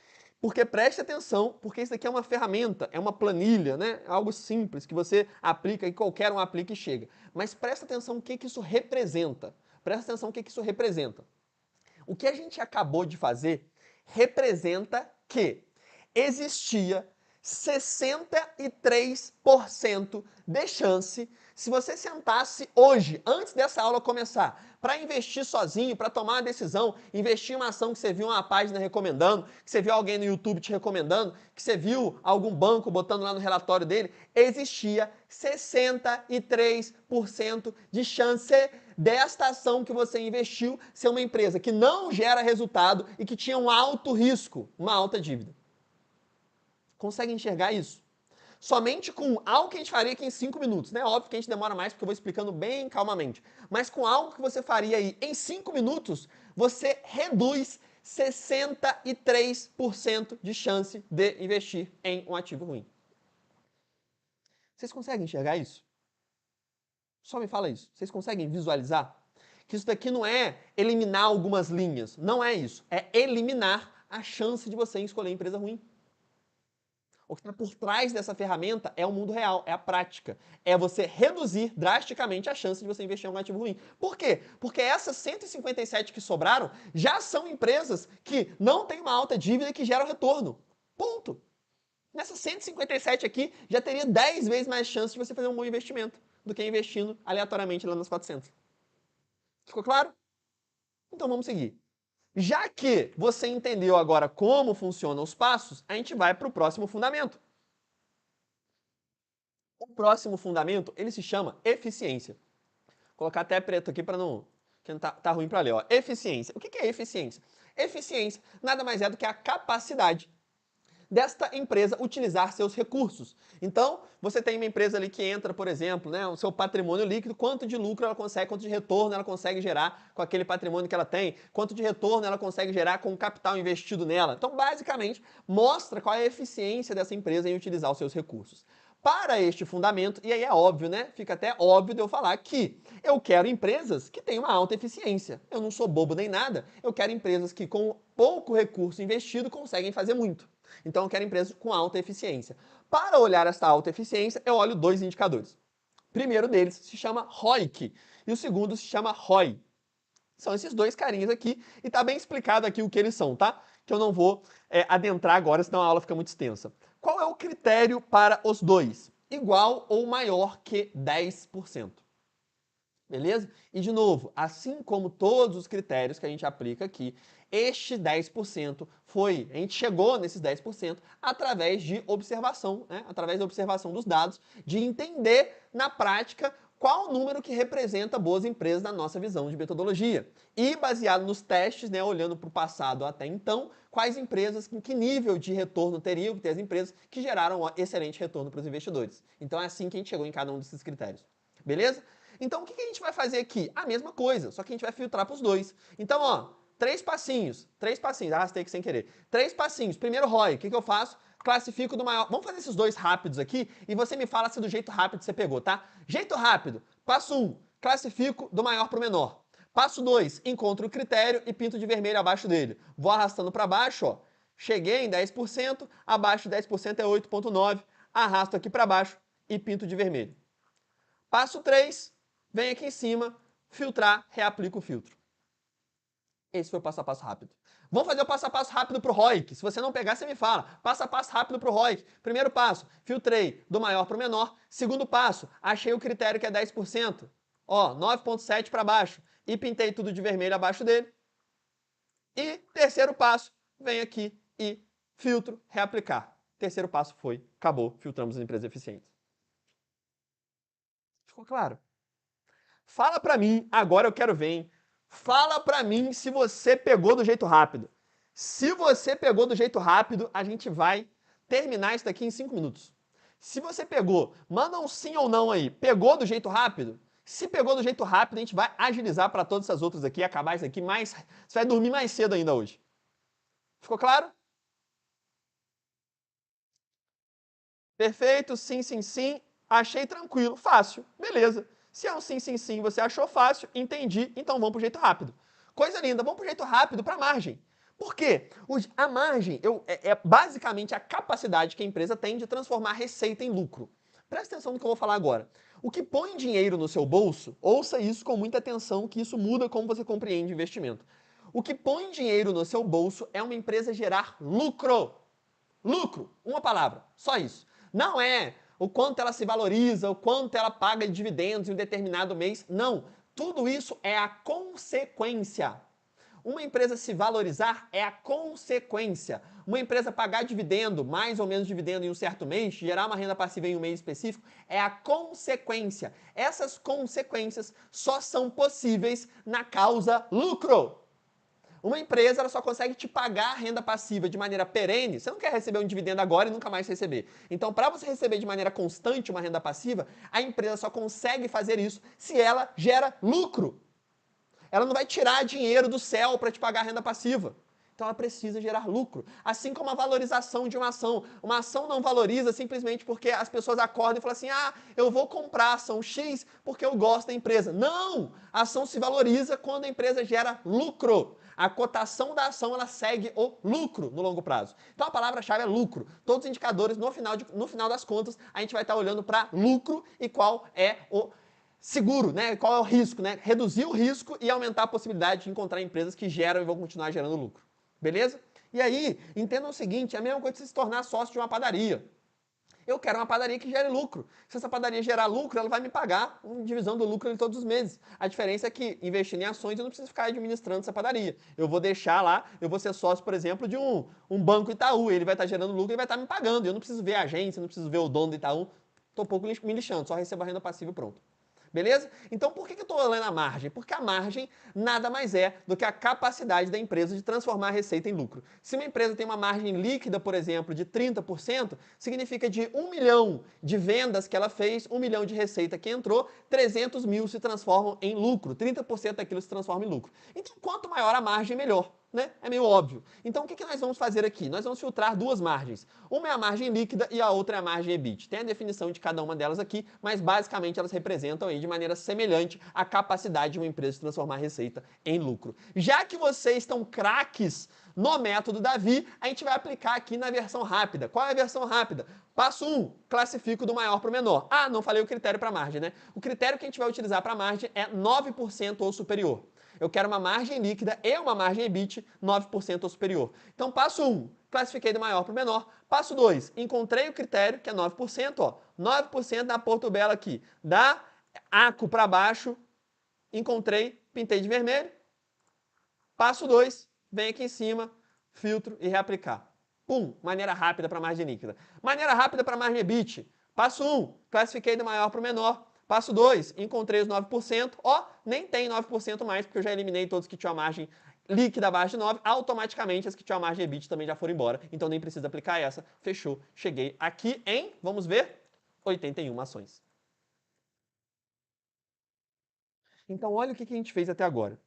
porque preste atenção, porque isso aqui é uma ferramenta, é uma planilha, né? É algo simples que você aplica e qualquer um aplica e chega. Mas presta atenção o que isso representa. Presta atenção o que isso representa. O que a gente acabou de fazer representa que existia 63% de chance, se você sentasse hoje, antes dessa aula começar, para investir sozinho, para tomar uma decisão, investir em uma ação que você viu uma página recomendando, que você viu alguém no YouTube te recomendando, que você viu algum banco botando lá no relatório dele, existia 63% de chance desta ação que você investiu ser uma empresa que não gera resultado e que tinha um alto risco, uma alta dívida. Consegue enxergar isso? Somente com algo que a gente faria aqui em 5 minutos, né? Óbvio que a gente demora mais porque eu vou explicando bem calmamente. Mas com algo que você faria aí em 5 minutos, você reduz 63% de chance de investir em um ativo ruim. Vocês conseguem enxergar isso? Só me fala isso. Vocês conseguem visualizar? Que isso daqui não é eliminar algumas linhas. Não é isso. É eliminar a chance de você escolher a empresa ruim. O que está por trás dessa ferramenta é o mundo real, é a prática. É você reduzir drasticamente a chance de você investir em um ativo ruim. Por quê? Porque essas 157 que sobraram já são empresas que não têm uma alta dívida e que geram retorno. Ponto. Nessas 157 aqui, já teria 10 vezes mais chance de você fazer um bom investimento do que investindo aleatoriamente lá nas 400. Ficou claro? Então vamos seguir. Já que você entendeu agora como funcionam os passos, a gente vai para o próximo fundamento. O próximo fundamento, ele se chama eficiência. Vou colocar até preto aqui para não... que não tá ruim para ler, ó. Eficiência. O que é eficiência? Eficiência nada mais é do que a capacidade desta empresa utilizar seus recursos. Então, você tem uma empresa ali que entra, por exemplo, né, o seu patrimônio líquido, quanto de lucro ela consegue, quanto de retorno ela consegue gerar com aquele patrimônio que ela tem, quanto de retorno ela consegue gerar com o capital investido nela. Então, basicamente, mostra qual é a eficiência dessa empresa em utilizar os seus recursos. Para este fundamento, e aí é óbvio, né? Fica até óbvio de eu falar que eu quero empresas que tenham uma alta eficiência. Eu não sou bobo nem nada, eu quero empresas que com pouco recurso investido conseguem fazer muito. Então eu quero empresas com alta eficiência. Para olhar esta alta eficiência, eu olho dois indicadores. O primeiro deles se chama ROIC e o segundo se chama ROI. São esses dois carinhas aqui e tá bem explicado aqui o que eles são, tá? Que eu não vou adentrar agora, senão a aula fica muito extensa. Qual é o critério para os dois? Igual ou maior que 10%. Beleza? E de novo, assim como todos os critérios que a gente aplica aqui, este 10% a gente chegou nesses 10% através de observação, né? Através da observação dos dados, de entender na prática qual o número que representa boas empresas na nossa visão de metodologia. E baseado nos testes, né, olhando para o passado até então, quais empresas, em que nível de retorno teriam que ter as empresas que geraram um excelente retorno para os investidores. Então é assim que a gente chegou em cada um desses critérios. Beleza? Então o que a gente vai fazer aqui? A mesma coisa, só que a gente vai filtrar para os dois. Então, ó, três passinhos, arrastei aqui sem querer. 3 passinhos. Primeiro ROI, o que eu faço? Classifico do maior. Vamos fazer esses dois rápidos aqui e você me fala se do jeito rápido você pegou, tá? Jeito rápido. Passo 1, classifico do maior para o menor. Passo 2, encontro o critério e pinto de vermelho abaixo dele. Vou arrastando para baixo, ó. Cheguei em 10%, abaixo de 10% é 8,9%. Arrasto aqui para baixo e pinto de vermelho. Passo 3, vem aqui em cima, filtrar, reaplico o filtro. Esse foi o passo a passo rápido. Vamos fazer o passo a passo rápido para o ROIC. Se você não pegar, você me fala. Passo a passo rápido para o ROIC. Primeiro passo, filtrei do maior para o menor. Segundo passo, achei o critério que é 10%. Ó, 9,7 para baixo. E pintei tudo de vermelho abaixo dele. E terceiro passo, venho aqui e filtro, reaplicar. Terceiro passo foi, acabou, filtramos as empresas eficientes. Ficou claro? Fala para mim, agora eu quero ver, hein? Fala pra mim se você pegou do jeito rápido. Se você pegou do jeito rápido, a gente vai terminar isso daqui em 5 minutos. Se você pegou, manda um sim ou não aí. Pegou do jeito rápido? Se pegou do jeito rápido, a gente vai agilizar para todas essas outras aqui, acabar isso aqui mais... Você vai dormir mais cedo ainda hoje. Ficou claro? Perfeito, sim, sim, sim. Achei tranquilo, fácil, beleza. Se é um sim, sim, sim, você achou fácil, entendi, então vamos pro jeito rápido. Coisa linda, vamos pro jeito rápido para a margem. Por quê? A margem é basicamente a capacidade que a empresa tem de transformar receita em lucro. Presta atenção no que eu vou falar agora. O que põe dinheiro no seu bolso, ouça isso com muita atenção, que isso muda como você compreende investimento. O que põe dinheiro no seu bolso é uma empresa gerar lucro. Lucro, uma palavra, só isso. Não é o quanto ela se valoriza, o quanto ela paga de dividendos em um determinado mês. Não, tudo isso é a consequência. Uma empresa se valorizar é a consequência. Uma empresa pagar dividendo, mais ou menos dividendo em um certo mês, gerar uma renda passiva em um mês específico, é a consequência. Essas consequências só são possíveis na causa lucro. Uma empresa ela só consegue te pagar renda passiva de maneira perene. Você não quer receber um dividendo agora e nunca mais receber. Então, para você receber de maneira constante uma renda passiva, a empresa só consegue fazer isso se ela gera lucro. Ela não vai tirar dinheiro do céu para te pagar a renda passiva. Então ela precisa gerar lucro. Assim como a valorização de uma ação. Uma ação não valoriza simplesmente porque as pessoas acordam e falam assim: ah, eu vou comprar a ação X porque eu gosto da empresa. Não! A ação se valoriza quando a empresa gera lucro. A cotação da ação ela segue o lucro no longo prazo. Então a palavra-chave é lucro. Todos os indicadores, no final das contas, a gente vai estar olhando para lucro e qual é o seguro, né? Qual é o risco, né? Reduzir o risco e aumentar a possibilidade de encontrar empresas que geram e vão continuar gerando lucro. Beleza? E aí, entendam o seguinte, é a mesma coisa que você se tornar sócio de uma padaria. Eu quero uma padaria que gere lucro. Se essa padaria gerar lucro, ela vai me pagar uma divisão do lucro de todos os meses. A diferença é que, investindo em ações, eu não preciso ficar administrando essa padaria. Eu vou deixar lá, eu vou ser sócio, por exemplo, de um Banco Itaú. Ele vai estar gerando lucro, ele vai estar me pagando. Eu não preciso ver a agência, não preciso ver o dono do Itaú. Estou um pouco me lixando, só recebo a renda passiva e pronto. Beleza? Então, por que eu estou olhando a margem? Porque a margem nada mais é do que a capacidade da empresa de transformar a receita em lucro. Se uma empresa tem uma margem líquida, por exemplo, de 30%, significa de 1 milhão de vendas que ela fez, 1 milhão de receita que entrou, 300 mil se transformam em lucro. 30% daquilo se transforma em lucro. Então, quanto maior a margem, melhor. Né? É meio óbvio. Então, o que nós vamos fazer aqui? Nós vamos filtrar duas margens. Uma é a margem líquida e a outra é a margem EBIT. Tem a definição de cada uma delas aqui, mas basicamente elas representam aí de maneira semelhante a capacidade de uma empresa de transformar a receita em lucro. Já que vocês estão craques no método Davi, a gente vai aplicar aqui na versão rápida. Qual é a versão rápida? Passo 1, classifico do maior para o menor. Ah, não falei o critério para margem, né? O critério que a gente vai utilizar para margem é 9% ou superior. Eu quero uma margem líquida e uma margem EBIT 9% ou superior. Então, passo 1, classifiquei do maior para o menor. Passo 2, encontrei o critério, que é 9%, ó. 9% da Portobello aqui. Da ACO para baixo, encontrei, pintei de vermelho. Passo 2, vem aqui em cima, filtro e reaplicar. Pum, maneira rápida para margem líquida. Maneira rápida para margem EBIT. Passo 1, classifiquei do maior para o menor. Passo 2, encontrei os 9%. Ó, nem tem 9% mais, porque eu já eliminei todos que tinham a margem líquida abaixo de 9. Automaticamente, as que tinham a margem EBIT também já foram embora. Então, nem precisa aplicar essa. Fechou. Cheguei aqui em, vamos ver, 81 ações. Então, olha o que a gente fez até agora.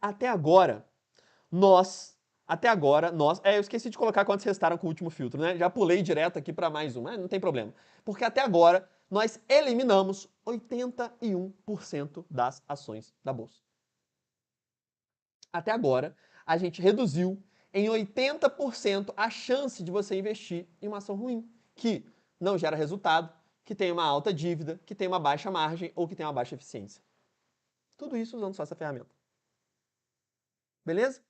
Até agora, nós... eu esqueci de colocar quantos restaram com o último filtro, né? Já pulei direto aqui para mais um, mas não tem problema. Porque até agora, nós eliminamos 81% das ações da bolsa. Até agora, a gente reduziu em 80% a chance de você investir em uma ação ruim, que não gera resultado, que tem uma alta dívida, que tem uma baixa margem ou que tem uma baixa eficiência. Tudo isso usando só essa ferramenta. Beleza?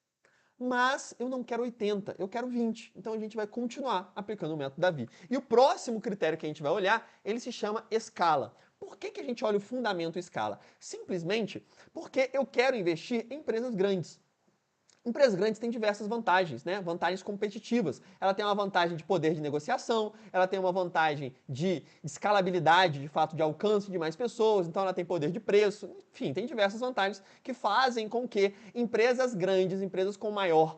Mas eu não quero 80, eu quero 20. Então a gente vai continuar aplicando o método Davi. E o próximo critério que a gente vai olhar, ele se chama escala. Por que a gente olha o fundamento escala? Simplesmente porque eu quero investir em empresas grandes. Empresas grandes têm diversas vantagens, né? Vantagens competitivas. Ela tem uma vantagem de poder de negociação, ela tem uma vantagem de escalabilidade, de fato de alcance de mais pessoas, então ela tem poder de preço, enfim, tem diversas vantagens que fazem com que empresas grandes, empresas com maior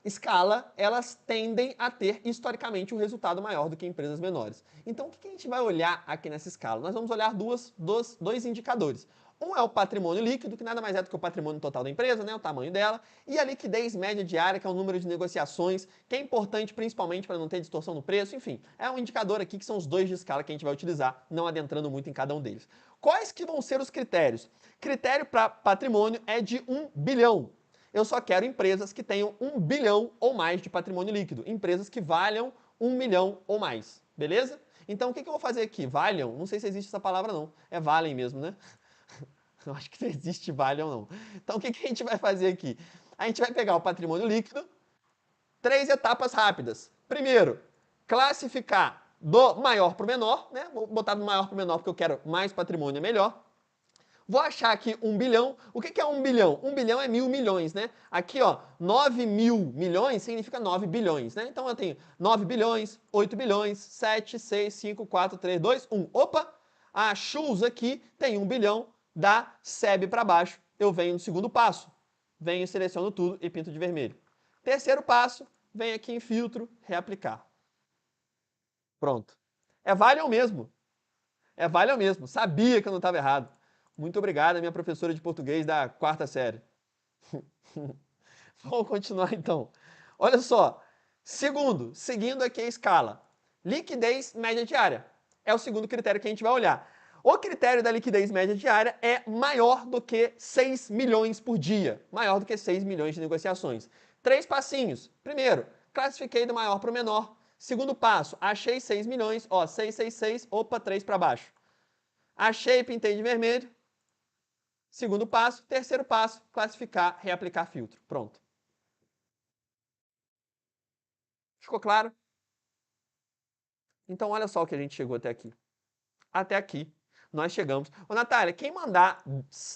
escala, elas tendem a ter historicamente um resultado maior do que empresas menores. Então o que a gente vai olhar aqui nessa escala? Nós vamos olhar dois indicadores. Um é o patrimônio líquido, que nada mais é do que o patrimônio total da empresa, né, o tamanho dela, e a liquidez média diária, que é o número de negociações, que é importante principalmente para não ter distorção no preço, enfim. É um indicador aqui que são os dois de escala que a gente vai utilizar, não adentrando muito em cada um deles. Quais que vão ser os critérios? Critério para patrimônio é de 1 bilhão. Eu só quero empresas que tenham 1 bilhão ou mais de patrimônio líquido, empresas que valham 1 milhão ou mais, beleza? Então, o que eu vou fazer aqui? Valham? Não sei se existe essa palavra não, é valem mesmo, né? Eu acho que não existe vale ou não. Então, o que a gente vai fazer aqui? A gente vai pegar o patrimônio líquido, 3 etapas rápidas. Primeiro, classificar do maior para o menor, né? Vou botar do maior para o menor porque eu quero mais patrimônio, é melhor. Vou achar aqui 1 bilhão. O que é 1 bilhão? 1 bilhão é 1.000 milhões, né? Aqui, ó, 9.000 milhões significa 9 bilhões, né? Então, eu tenho 9 bilhões, 8 bilhões, 7, 6, 5, 4, 3, 2, 1. Opa! A Schultz aqui tem 1 bilhão. Da SEB para baixo, eu venho no segundo passo. Venho, seleciono tudo e pinto de vermelho. Terceiro passo, venho aqui em filtro, reaplicar. Pronto. É Valium mesmo. É Valium mesmo. Sabia que eu não estava errado. Muito obrigado, minha professora de português da 4ª série. Vamos continuar então. Olha só. Seguindo aqui a escala. Liquidez média diária. É o segundo critério que a gente vai olhar. O critério da liquidez média diária é maior do que 6 milhões por dia. Maior do que 6 milhões de negociações. 3 passinhos. Primeiro, classifiquei do maior para o menor. Segundo passo, achei 6 milhões. Ó, 666, opa, 3 para baixo. Achei, pintei de vermelho. Segundo passo. Terceiro passo, classificar, reaplicar filtro. Pronto. Ficou claro? Então, olha só o que a gente chegou até aqui. Até aqui. Nós chegamos. Ô, Natália, quem mandar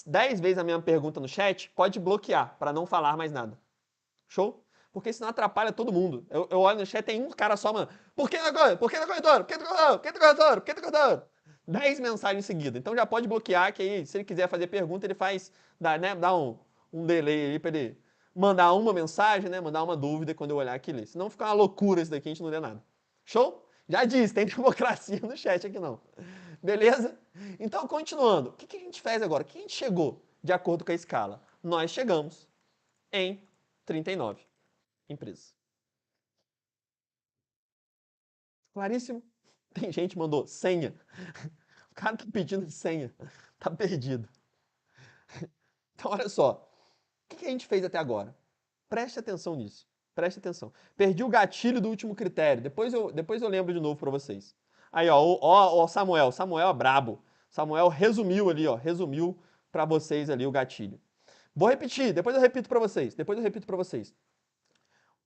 10 vezes a mesma pergunta no chat, pode bloquear, para não falar mais nada. Show? Porque senão atrapalha todo mundo. Eu olho no chat, tem um cara só, mano. Por que na corretora? Por que na corretora? Por que na corretora? Por que na corretora? Por que na corretora? 10 mensagens seguidas. Então já pode bloquear, que aí, se ele quiser fazer pergunta, ele faz, dá um delay aí para ele mandar uma mensagem, né? Mandar uma dúvida quando eu olhar aqui e ler. Senão fica uma loucura isso daqui, a gente não lê nada. Show? Já disse, tem democracia no chat aqui não. Beleza? Então, continuando. O que a gente fez agora? O que a gente chegou de acordo com a escala? Nós chegamos em 39 empresas. Claríssimo? Tem gente que mandou senha. O cara tá pedindo senha. Tá perdido. Então, olha só. O que a gente fez até agora? Preste atenção nisso. Preste atenção. Perdi o gatilho do último critério. Depois eu lembro de novo para vocês. Aí, ó, Samuel. Samuel é brabo. Samuel resumiu ali, ó. Resumiu para vocês ali o gatilho. Vou repetir. Depois eu repito para vocês. O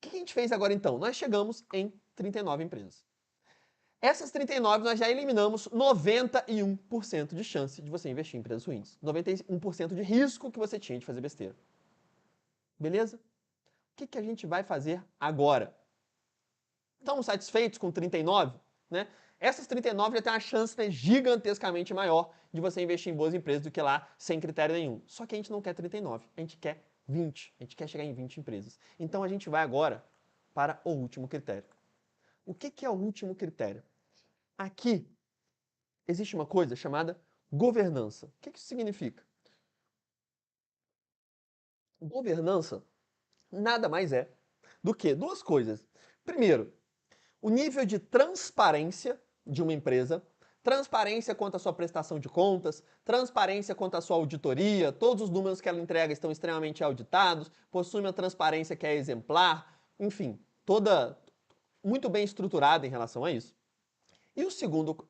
que a gente fez agora então? Nós chegamos em 39 empresas. Essas 39 nós já eliminamos 91% de chance de você investir em empresas ruins. 91% de risco que você tinha de fazer besteira. Beleza? O que a gente vai fazer agora? Estamos satisfeitos com 39? Né? Essas 39 já têm uma chance, né, gigantescamente maior de você investir em boas empresas do que lá sem critério nenhum. Só que a gente não quer 39, a gente quer 20. A gente quer chegar em 20 empresas. Então a gente vai agora para o último critério. O que é o último critério? Aqui existe uma coisa chamada governança. O que isso significa? Governança nada mais é do que duas coisas. Primeiro, o nível de transparência de uma empresa, transparência quanto à sua prestação de contas, transparência quanto à sua auditoria, todos os números que ela entrega estão extremamente auditados, possui uma transparência que é exemplar, enfim, toda muito bem estruturada em relação a isso. E a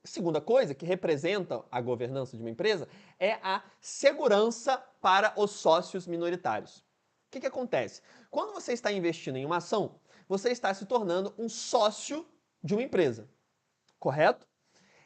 segunda coisa que representa a governança de uma empresa é a segurança para os sócios minoritários. O que acontece? Quando você está investindo em uma ação, você está se tornando um sócio de uma empresa, correto?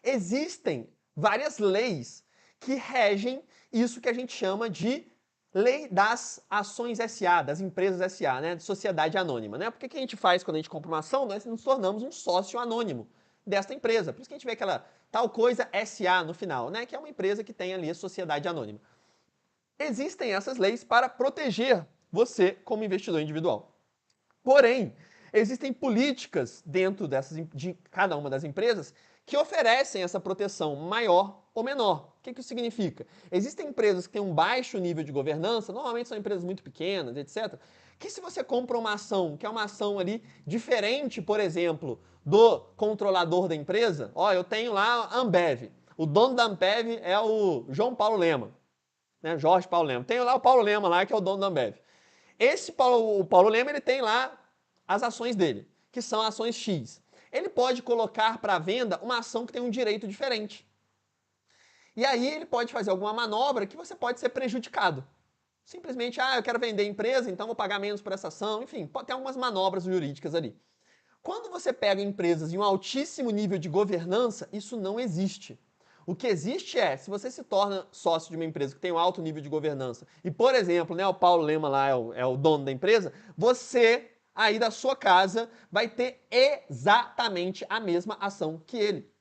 Existem várias leis que regem isso que a gente chama de lei das ações SA, das empresas SA, né? De sociedade anônima, né? Porque o que a gente faz quando a gente compra uma ação? Nós nos tornamos um sócio anônimo desta empresa. Por isso que a gente vê aquela tal coisa SA no final, né? Que é uma empresa que tem ali a sociedade anônima. Existem essas leis para proteger você como investidor individual. Porém, existem políticas dentro de cada uma das empresas que oferecem essa proteção maior ou menor. O que isso significa? Existem empresas que têm um baixo nível de governança, normalmente são empresas muito pequenas, etc., que se você compra uma ação, que é uma ação ali diferente, por exemplo, do controlador da empresa, ó, eu tenho lá a Ambev. O dono da Ambev é o João Paulo Lema, né? Jorge Paulo Lema. Tenho lá o Paulo Lema lá, que é o dono da Ambev. O Paulo Lema, ele tem lá as ações dele, que são ações X. Ele pode colocar para venda uma ação que tem um direito diferente. E aí ele pode fazer alguma manobra que você pode ser prejudicado. Simplesmente, eu quero vender a empresa, então vou pagar menos por essa ação. Enfim, pode ter algumas manobras jurídicas ali. Quando você pega empresas em um altíssimo nível de governança, isso não existe. O que existe é, se você se torna sócio de uma empresa que tem um alto nível de governança, e, por exemplo, né, o Paulo Lema lá é o dono da empresa, você, aí da sua casa, vai ter exatamente a mesma ação que ele.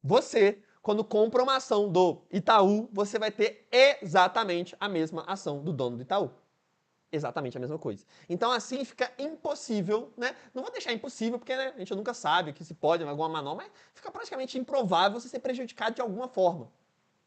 Você, quando compra uma ação do Itaú, você vai ter exatamente a mesma ação do dono do Itaú. Exatamente a mesma coisa. Então, assim, fica impossível, né? Não vou deixar impossível, porque né, a gente nunca sabe que se pode alguma manobra, mas fica praticamente improvável você ser prejudicado de alguma forma.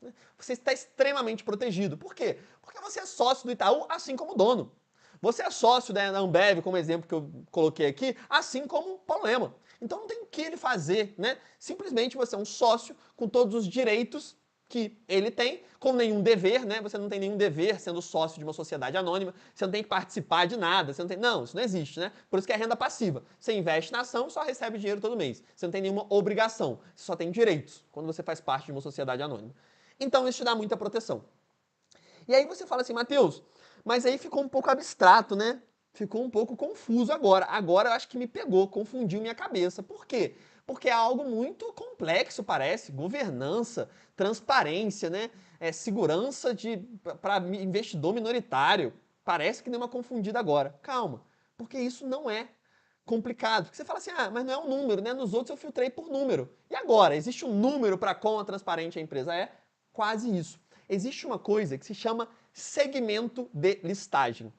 Né? Você está extremamente protegido. Por quê? Porque você é sócio do Itaú, assim como o dono. Você é sócio da Ambev, como exemplo que eu coloquei aqui, assim como o Paulo Lema. Então, não tem o que ele fazer, né? Simplesmente você é um sócio com todos os direitos que ele tem, com nenhum dever, né? Você não tem nenhum dever sendo sócio de uma sociedade anônima, você não tem que participar de nada, você não tem... Não, isso não existe, né? Por isso que é renda passiva. Você investe na ação e só recebe dinheiro todo mês. Você não tem nenhuma obrigação, você só tem direitos quando você faz parte de uma sociedade anônima. Então isso te dá muita proteção. E aí você fala assim, Matheus, mas aí ficou um pouco abstrato, né? Ficou um pouco confuso agora. Agora eu acho que me pegou, confundiu minha cabeça. Por quê? Porque é algo muito complexo, parece. Governança, transparência, né? Segurança para investidor minoritário. Parece que deu uma confundida agora. Calma, porque isso não é complicado. Porque você fala assim, mas não é um número, né? Nos outros eu filtrei por número. E agora? Existe um número para quão transparente a empresa é? Quase isso. Existe uma coisa que se chama segmento de listagem.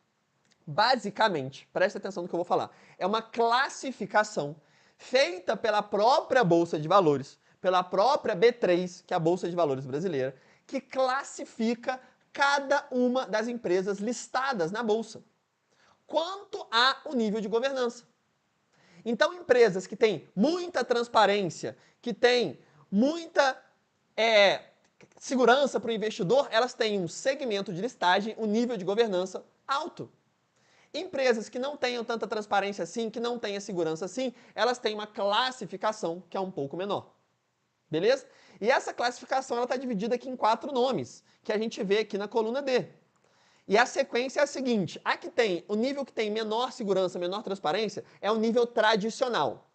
Basicamente, preste atenção no que eu vou falar, é uma classificação feita pela própria Bolsa de Valores, pela própria B3, que é a Bolsa de Valores brasileira, que classifica cada uma das empresas listadas na Bolsa, quanto ao nível de governança. Então, empresas que têm muita transparência, que têm muita segurança para o investidor, elas têm um segmento de listagem, um nível de governança alto. Empresas que não tenham tanta transparência assim, que não tenham segurança assim, elas têm uma classificação que é um pouco menor. Beleza? E essa classificação está dividida aqui em 4 nomes, que a gente vê aqui na coluna D. E a sequência é a seguinte: a que tem, o nível que tem menor segurança, menor transparência, é o nível tradicional.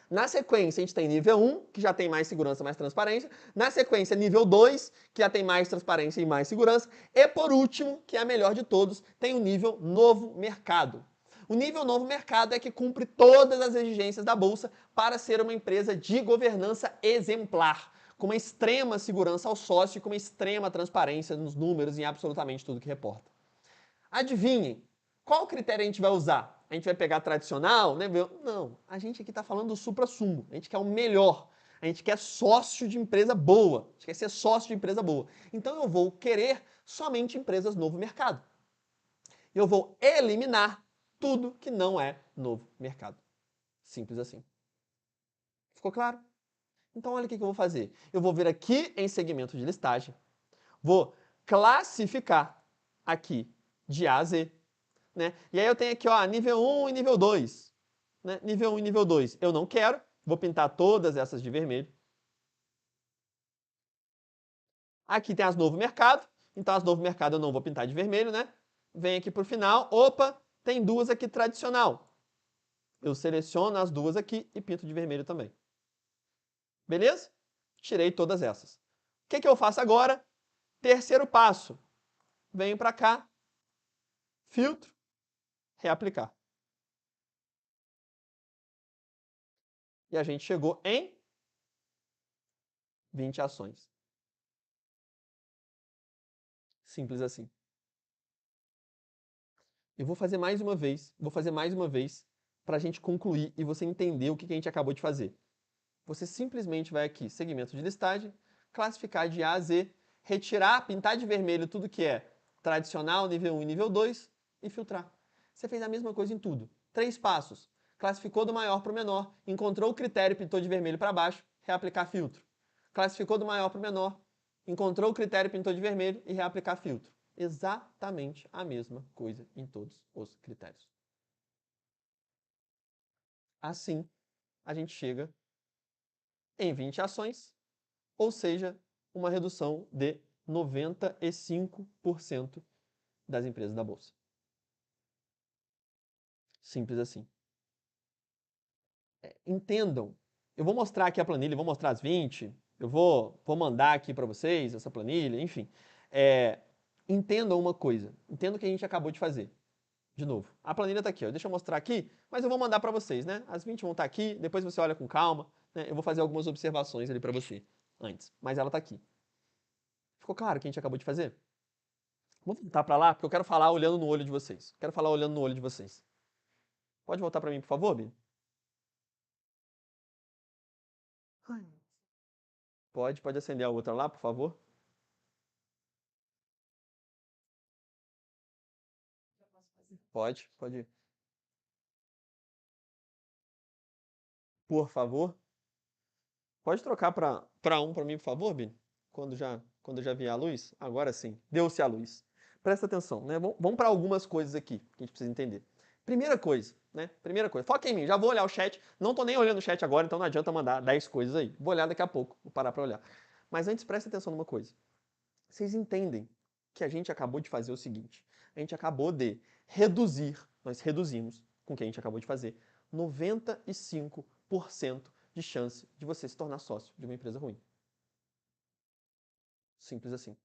Na sequência, a gente tem nível 1, que já tem mais segurança, mais transparência. Na sequência, nível 2, que já tem mais transparência e mais segurança. E por último, que é a melhor de todos, tem o nível novo mercado. O nível novo mercado é que cumpre todas as exigências da Bolsa para ser uma empresa de governança exemplar, com uma extrema segurança ao sócio e com uma extrema transparência nos números e em absolutamente tudo que reporta. Adivinhem, qual critério a gente vai usar? A gente vai pegar tradicional, né? Não, a gente aqui está falando do supra-sumo. A gente quer o melhor. A gente quer sócio de empresa boa. A gente quer ser sócio de empresa boa. Então eu vou querer somente empresas novo mercado. Eu vou eliminar tudo que não é novo mercado. Simples assim. Ficou claro? Então olha o que eu vou fazer. Eu vou vir aqui em segmento de listagem. Vou classificar aqui de A a Z. Né? E aí eu tenho aqui, ó, nível 1 e nível 2. Né? Nível 1 e nível 2 eu não quero, vou pintar todas essas de vermelho. Aqui tem as novo mercado, então as novo mercado eu não vou pintar de vermelho, né? Vem aqui pro final, opa, tem duas aqui tradicional. Eu seleciono as duas aqui e pinto de vermelho também. Beleza? Tirei todas essas. O que eu faço agora? Terceiro passo. Venho para cá, filtro, reaplicar. E a gente chegou em 20 ações. Simples assim. Eu vou fazer mais uma vez, para a gente concluir e você entender o que a gente acabou de fazer. Você simplesmente vai aqui, segmento de listagem, classificar de A a Z, retirar, pintar de vermelho tudo que é tradicional, nível 1 e nível 2 e filtrar. Você fez a mesma coisa em tudo. 3 passos. Classificou do maior para o menor, encontrou o critério e pintou de vermelho para baixo, reaplicar filtro. Classificou do maior para o menor, encontrou o critério e pintou de vermelho e reaplicar filtro. Exatamente a mesma coisa em todos os critérios. Assim, a gente chega em 20 ações, ou seja, uma redução de 95% das empresas da Bolsa. Simples assim. Entendam. Eu vou mostrar aqui a planilha, vou mostrar as 20, eu vou mandar aqui para vocês essa planilha, enfim. Entendam uma coisa, entendam o que a gente acabou de fazer. De novo, a planilha está aqui, ó. Deixa eu mostrar aqui, mas eu vou mandar para vocês, né? As 20 vão estar aqui, depois você olha com calma, né? Eu vou fazer algumas observações ali para você antes, mas ela está aqui. Ficou claro o que a gente acabou de fazer? Vou voltar para lá, porque eu quero falar olhando no olho de vocês. Quero falar olhando no olho de vocês. Pode voltar para mim, por favor, Bi? Pode acender a outra lá, por favor? Pode ir. Por favor. Pode trocar para um para mim, por favor, Bi? Quando já vier a luz? Agora sim. Deu-se a luz. Presta atenção, né? Vamos para algumas coisas aqui que a gente precisa entender. Primeira coisa, né? Primeira coisa. Foca em mim. Já vou olhar o chat. Não tô nem olhando o chat agora, então não adianta mandar 10 coisas aí. Vou olhar daqui a pouco. Vou parar para olhar. Mas antes, presta atenção numa coisa. Vocês entendem que a gente acabou de fazer o seguinte. A gente acabou de reduzir, nós reduzimos, com o que a gente acabou de fazer, 95% de chance de você se tornar sócio de uma empresa ruim. Simples assim. O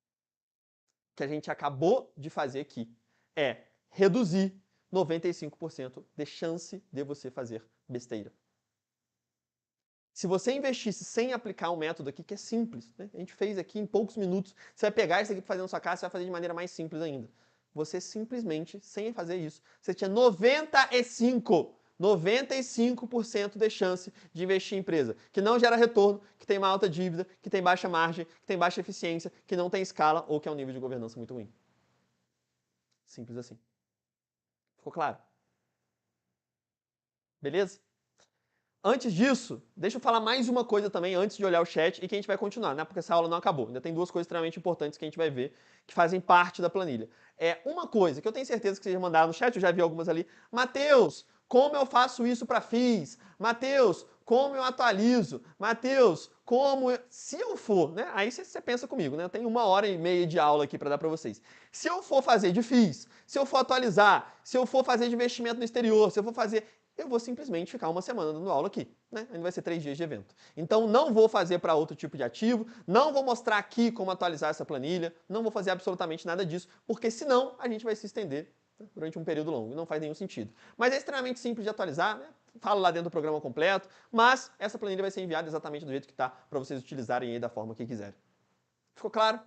que a gente acabou de fazer aqui é reduzir 95% de chance de você fazer besteira. Se você investisse sem aplicar um método aqui que é simples, né? A gente fez aqui em poucos minutos, você vai pegar isso aqui para fazer na sua casa, você vai fazer de maneira mais simples ainda. Você simplesmente, sem fazer isso, você tinha 95% de chance de investir em empresa que não gera retorno, que tem uma alta dívida, que tem baixa margem, que tem baixa eficiência, que não tem escala ou que é um nível de governança muito ruim. Simples assim. Ficou claro? Beleza? Antes disso, deixa eu falar mais uma coisa também antes de olhar o chat e que a gente vai continuar, né? Porque essa aula não acabou. Ainda tem duas coisas extremamente importantes que a gente vai ver que fazem parte da planilha. Uma coisa que eu tenho certeza que vocês já mandaram no chat, eu já vi algumas ali. Mateus, como eu faço isso para FIIs? Mateus, como eu atualizo? Mateus, se eu for, né? Aí você pensa comigo, né? Eu tenho 1h30 de aula aqui para dar para vocês. Se eu for fazer de FIIs, se eu for atualizar, se eu for fazer de investimento no exterior, se eu for fazer, eu vou simplesmente ficar uma semana dando aula aqui, né? Ainda vai ser 3 dias de evento. Então não vou fazer para outro tipo de ativo, não vou mostrar aqui como atualizar essa planilha, não vou fazer absolutamente nada disso, porque senão a gente vai se estender durante um período longo, e não faz nenhum sentido. Mas é extremamente simples de atualizar, né? Falo lá dentro do programa completo, mas essa planilha vai ser enviada exatamente do jeito que está, para vocês utilizarem aí da forma que quiserem. Ficou claro?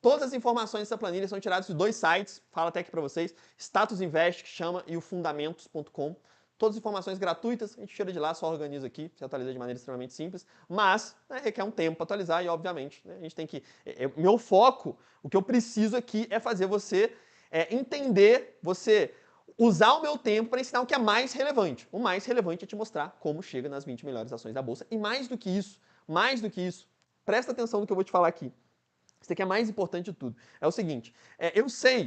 Todas as informações dessa planilha são tiradas de 2 sites, falo até aqui para vocês, Status Invest, que chama, e o Fundamentos.com. Todas as informações gratuitas, a gente tira de lá, só organiza aqui, se atualiza de maneira extremamente simples, mas né, requer um tempo para atualizar e, obviamente, né, a gente tem que... meu foco, o que eu preciso aqui é fazer você entender, você usar o meu tempo para ensinar o que é mais relevante. O mais relevante é te mostrar como chega nas 20 melhores ações da Bolsa. E mais do que isso, presta atenção no que eu vou te falar aqui. Isso aqui é mais importante de tudo. É o seguinte,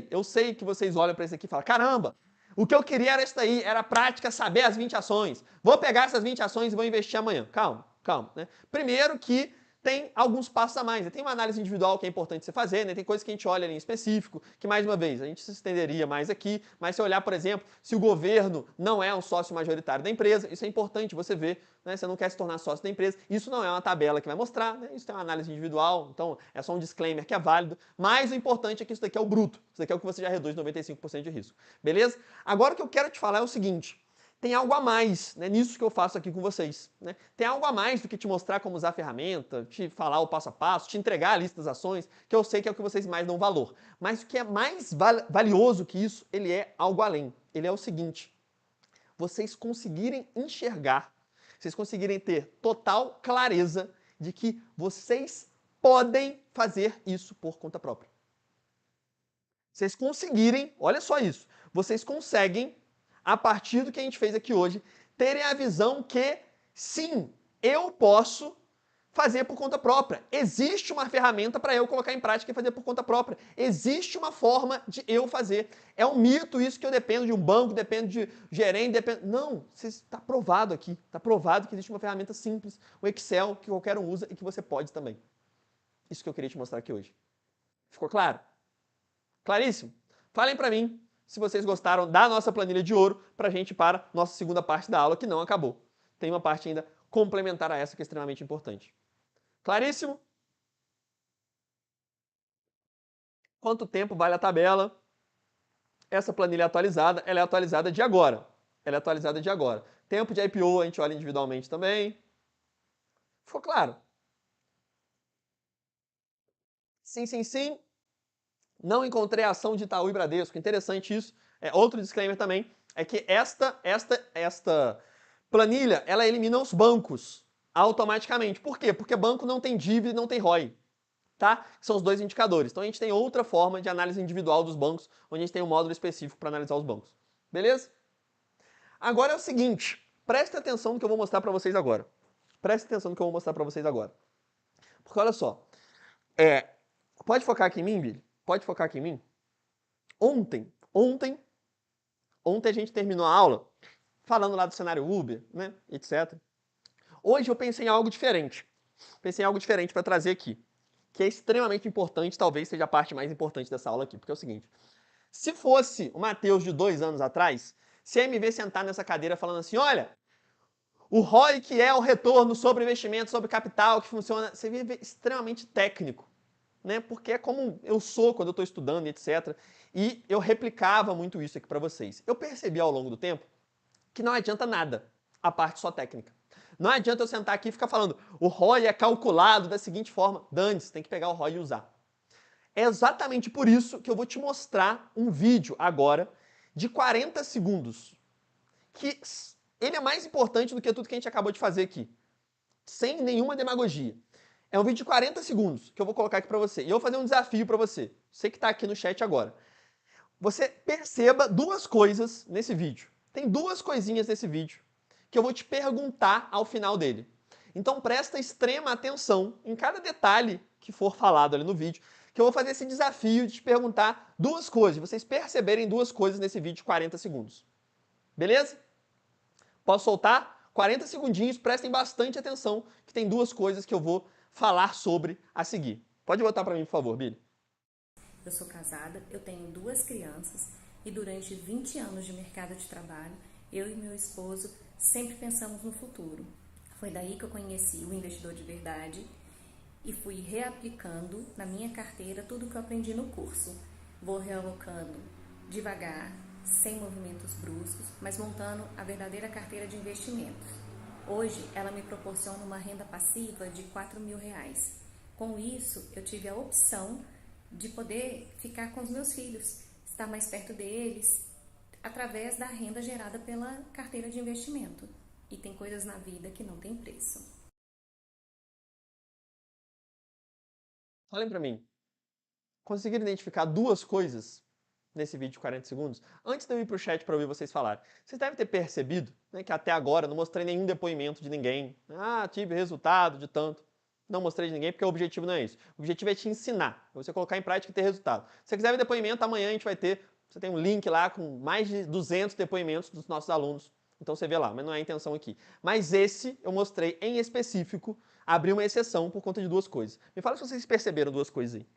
eu sei que vocês olham para isso aqui e falam, caramba, o que eu queria era isso daí, era a prática, saber as 20 ações. Vou pegar essas 20 ações e vou investir amanhã. Calma, calma. Né? Primeiro que tem alguns passos a mais. Né? Tem uma análise individual que é importante você fazer, né? Tem coisas que a gente olha ali em específico, que mais uma vez, a gente se estenderia mais aqui, mas se olhar, por exemplo, se o governo não é um sócio majoritário da empresa, isso é importante você ver, né? Você não quer se tornar sócio da empresa, isso não é uma tabela que vai mostrar, né? Isso tem uma análise individual, então é só um disclaimer que é válido, mas o importante é que isso daqui é o bruto, isso daqui é o que você já reduz 95% de risco, beleza? Agora o que eu quero te falar é o seguinte, tem algo a mais, né, nisso que eu faço aqui com vocês. Né? Tem algo a mais do que te mostrar como usar a ferramenta, te falar o passo a passo, te entregar a lista das ações, que eu sei que é o que vocês mais dão valor. Mas o que é mais valioso que isso, ele é algo além. Ele é o seguinte, vocês conseguirem enxergar, vocês conseguirem ter total clareza de que vocês podem fazer isso por conta própria. Vocês conseguirem, olha só isso, vocês conseguem a partir do que a gente fez aqui hoje, terem a visão que, sim, eu posso fazer por conta própria. Existe uma ferramenta para eu colocar em prática e fazer por conta própria. Existe uma forma de eu fazer. É um mito isso que eu dependo de um banco, dependo de gerente, dependo... Não, está provado aqui. Está provado que existe uma ferramenta simples, o Excel, que qualquer um usa e que você pode também. Isso que eu queria te mostrar aqui hoje. Ficou claro? Claríssimo? Falem para mim se vocês gostaram da nossa planilha de ouro, para a gente ir para a nossa segunda parte da aula, que não acabou. Tem uma parte ainda complementar a essa, que é extremamente importante. Claríssimo? Quanto tempo vale a tabela? Essa planilha é atualizada, ela é atualizada de agora. Ela é atualizada de agora. Tempo de IPO a gente olha individualmente também. Ficou claro? Sim, sim, sim. Não encontrei a ação de Itaú e Bradesco. Interessante isso. Outro disclaimer também é que esta planilha, ela elimina os bancos automaticamente. Por quê? Porque banco não tem dívida e não tem ROI. Tá? São os dois indicadores. Então a gente tem outra forma de análise individual dos bancos, onde a gente tem um módulo específico para analisar os bancos. Beleza? Agora é o seguinte, preste atenção no que eu vou mostrar para vocês agora. Preste atenção no que eu vou mostrar para vocês agora. Porque olha só, pode focar aqui em mim, Billy? Pode focar aqui em mim? Ontem a gente terminou a aula falando lá do cenário Uber, né, etc. Hoje eu pensei em algo diferente. Pensei em algo diferente para trazer aqui, que é extremamente importante, talvez seja a parte mais importante dessa aula aqui, porque é o seguinte, se fosse o Mateus de 2 anos atrás, se ele me ver sentar nessa cadeira falando assim, olha, o ROI que é o retorno sobre investimento, sobre capital, que funciona, você ia ver extremamente técnico. né? Porque é como eu sou quando eu estou estudando, etc. E eu replicava muito isso aqui para vocês. Eu percebi ao longo do tempo que não adianta nada a parte só técnica. Não adianta eu sentar aqui e ficar falando o ROI é calculado da seguinte forma. Dane-se, tem que pegar o ROI e usar. É exatamente por isso que eu vou te mostrar um vídeo agora de 40 segundos. Que ele é mais importante do que tudo que a gente acabou de fazer aqui. Sem nenhuma demagogia. É um vídeo de 40 segundos que eu vou colocar aqui para você. E eu vou fazer um desafio para você. Você que está aqui no chat agora. Você perceba duas coisas nesse vídeo. Tem duas coisinhas nesse vídeo que eu vou te perguntar ao final dele. Então presta extrema atenção em cada detalhe que for falado ali no vídeo, que eu vou fazer esse desafio de te perguntar duas coisas, de vocês perceberem duas coisas nesse vídeo de 40 segundos. Beleza? Posso soltar? 40 segundinhos, prestem bastante atenção, que tem duas coisas que eu vou falar sobre a seguir. Pode botar para mim, por favor, Billy. Eu sou casada, eu tenho 2 crianças e durante 20 anos de mercado de trabalho, eu e meu esposo sempre pensamos no futuro. Foi daí que eu conheci o investidor de verdade e fui reaplicando na minha carteira tudo que eu aprendi no curso. Vou realocando devagar, sem movimentos bruscos, mas montando a verdadeira carteira de investimentos. Hoje, ela me proporciona uma renda passiva de R$4.000. Com isso, eu tive a opção de poder ficar com os meus filhos, estar mais perto deles, através da renda gerada pela carteira de investimento. E tem coisas na vida que não tem preço. Olhem para mim. Conseguiram identificar duas coisas nesse vídeo de 40 segundos? Antes de eu ir para o chat para ouvir vocês falarem, vocês devem ter percebido, né, que até agora não mostrei nenhum depoimento de ninguém. Ah, tive resultado de tanto. Não mostrei de ninguém porque o objetivo não é isso. O objetivo é te ensinar, é você colocar em prática e ter resultado. Se você quiser ver depoimento, amanhã a gente vai ter, você tem um link lá com mais de 200 depoimentos dos nossos alunos. Então você vê lá, mas não é a intenção aqui. Mas esse eu mostrei em específico, abri uma exceção por conta de duas coisas. Me fala se vocês perceberam duas coisas aí.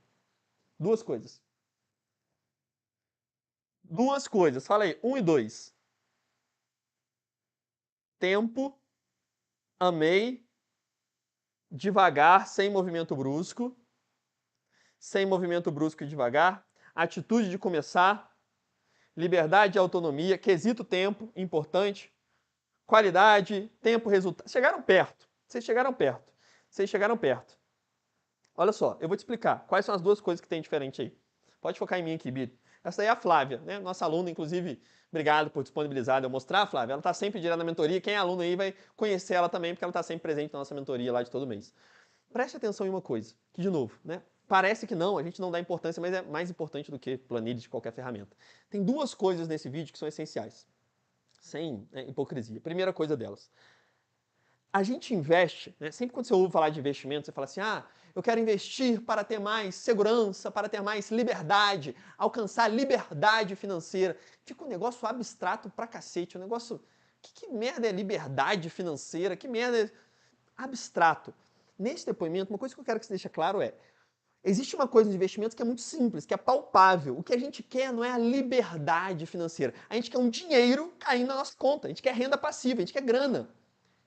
Duas coisas. Duas coisas. Fala aí. 1 e 2. Tempo. Amei. Devagar, sem movimento brusco. Sem movimento brusco e devagar. Atitude de começar. Liberdade e autonomia. Quesito tempo, importante. Qualidade, tempo, resultado. Chegaram perto. Vocês chegaram perto. Vocês chegaram perto. Olha só, eu vou te explicar quais são as duas coisas que tem diferente aí. Pode focar em mim aqui, Bito. Essa aí é a Flávia, né? Nossa aluna, inclusive, obrigado por disponibilizar eu mostrar a Flávia. Ela está sempre direto na mentoria. Quem é aluno aí vai conhecer ela também, porque ela está sempre presente na nossa mentoria lá de todo mês. Preste atenção em uma coisa, que de novo, né? Parece que não, a gente não dá importância, mas é mais importante do que planilha de qualquer ferramenta. Tem duas coisas nesse vídeo que são essenciais, sem hipocrisia. Primeira coisa delas. A gente investe, né? Sempre quando você ouve falar de investimento, você fala assim, ah, eu quero investir para ter mais segurança, para ter mais liberdade, alcançar liberdade financeira. Fica um negócio abstrato pra cacete, um negócio... Que merda é liberdade financeira? Que merda é abstrato? Nesse depoimento, uma coisa que eu quero que você deixe claro é, existe uma coisa de investimentos que é muito simples, que é palpável. O que a gente quer não é a liberdade financeira. A gente quer um dinheiro caindo na nossa conta. A gente quer renda passiva, a gente quer grana.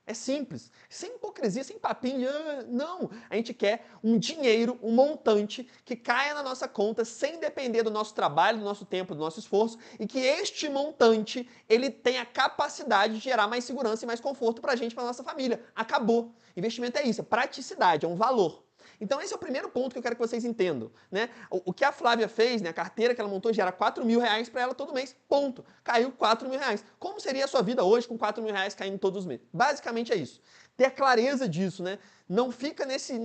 É simples, sem hipocrisia, sem papinho de... Não, a gente quer um dinheiro, um montante que caia na nossa conta sem depender do nosso trabalho, do nosso tempo, do nosso esforço e que este montante, ele tenha a capacidade de gerar mais segurança e mais conforto pra gente, pra nossa família. Acabou. Investimento é isso, é praticidade, é um valor. Então esse é o primeiro ponto que eu quero que vocês entendam, né? O que a Flávia fez, né, a carteira que ela montou gera R$4.000 para ela todo mês, ponto. Caiu R$4.000. Como seria a sua vida hoje com R$4.000 caindo todos os meses? Basicamente é isso. Ter a clareza disso, né? Não fica nesse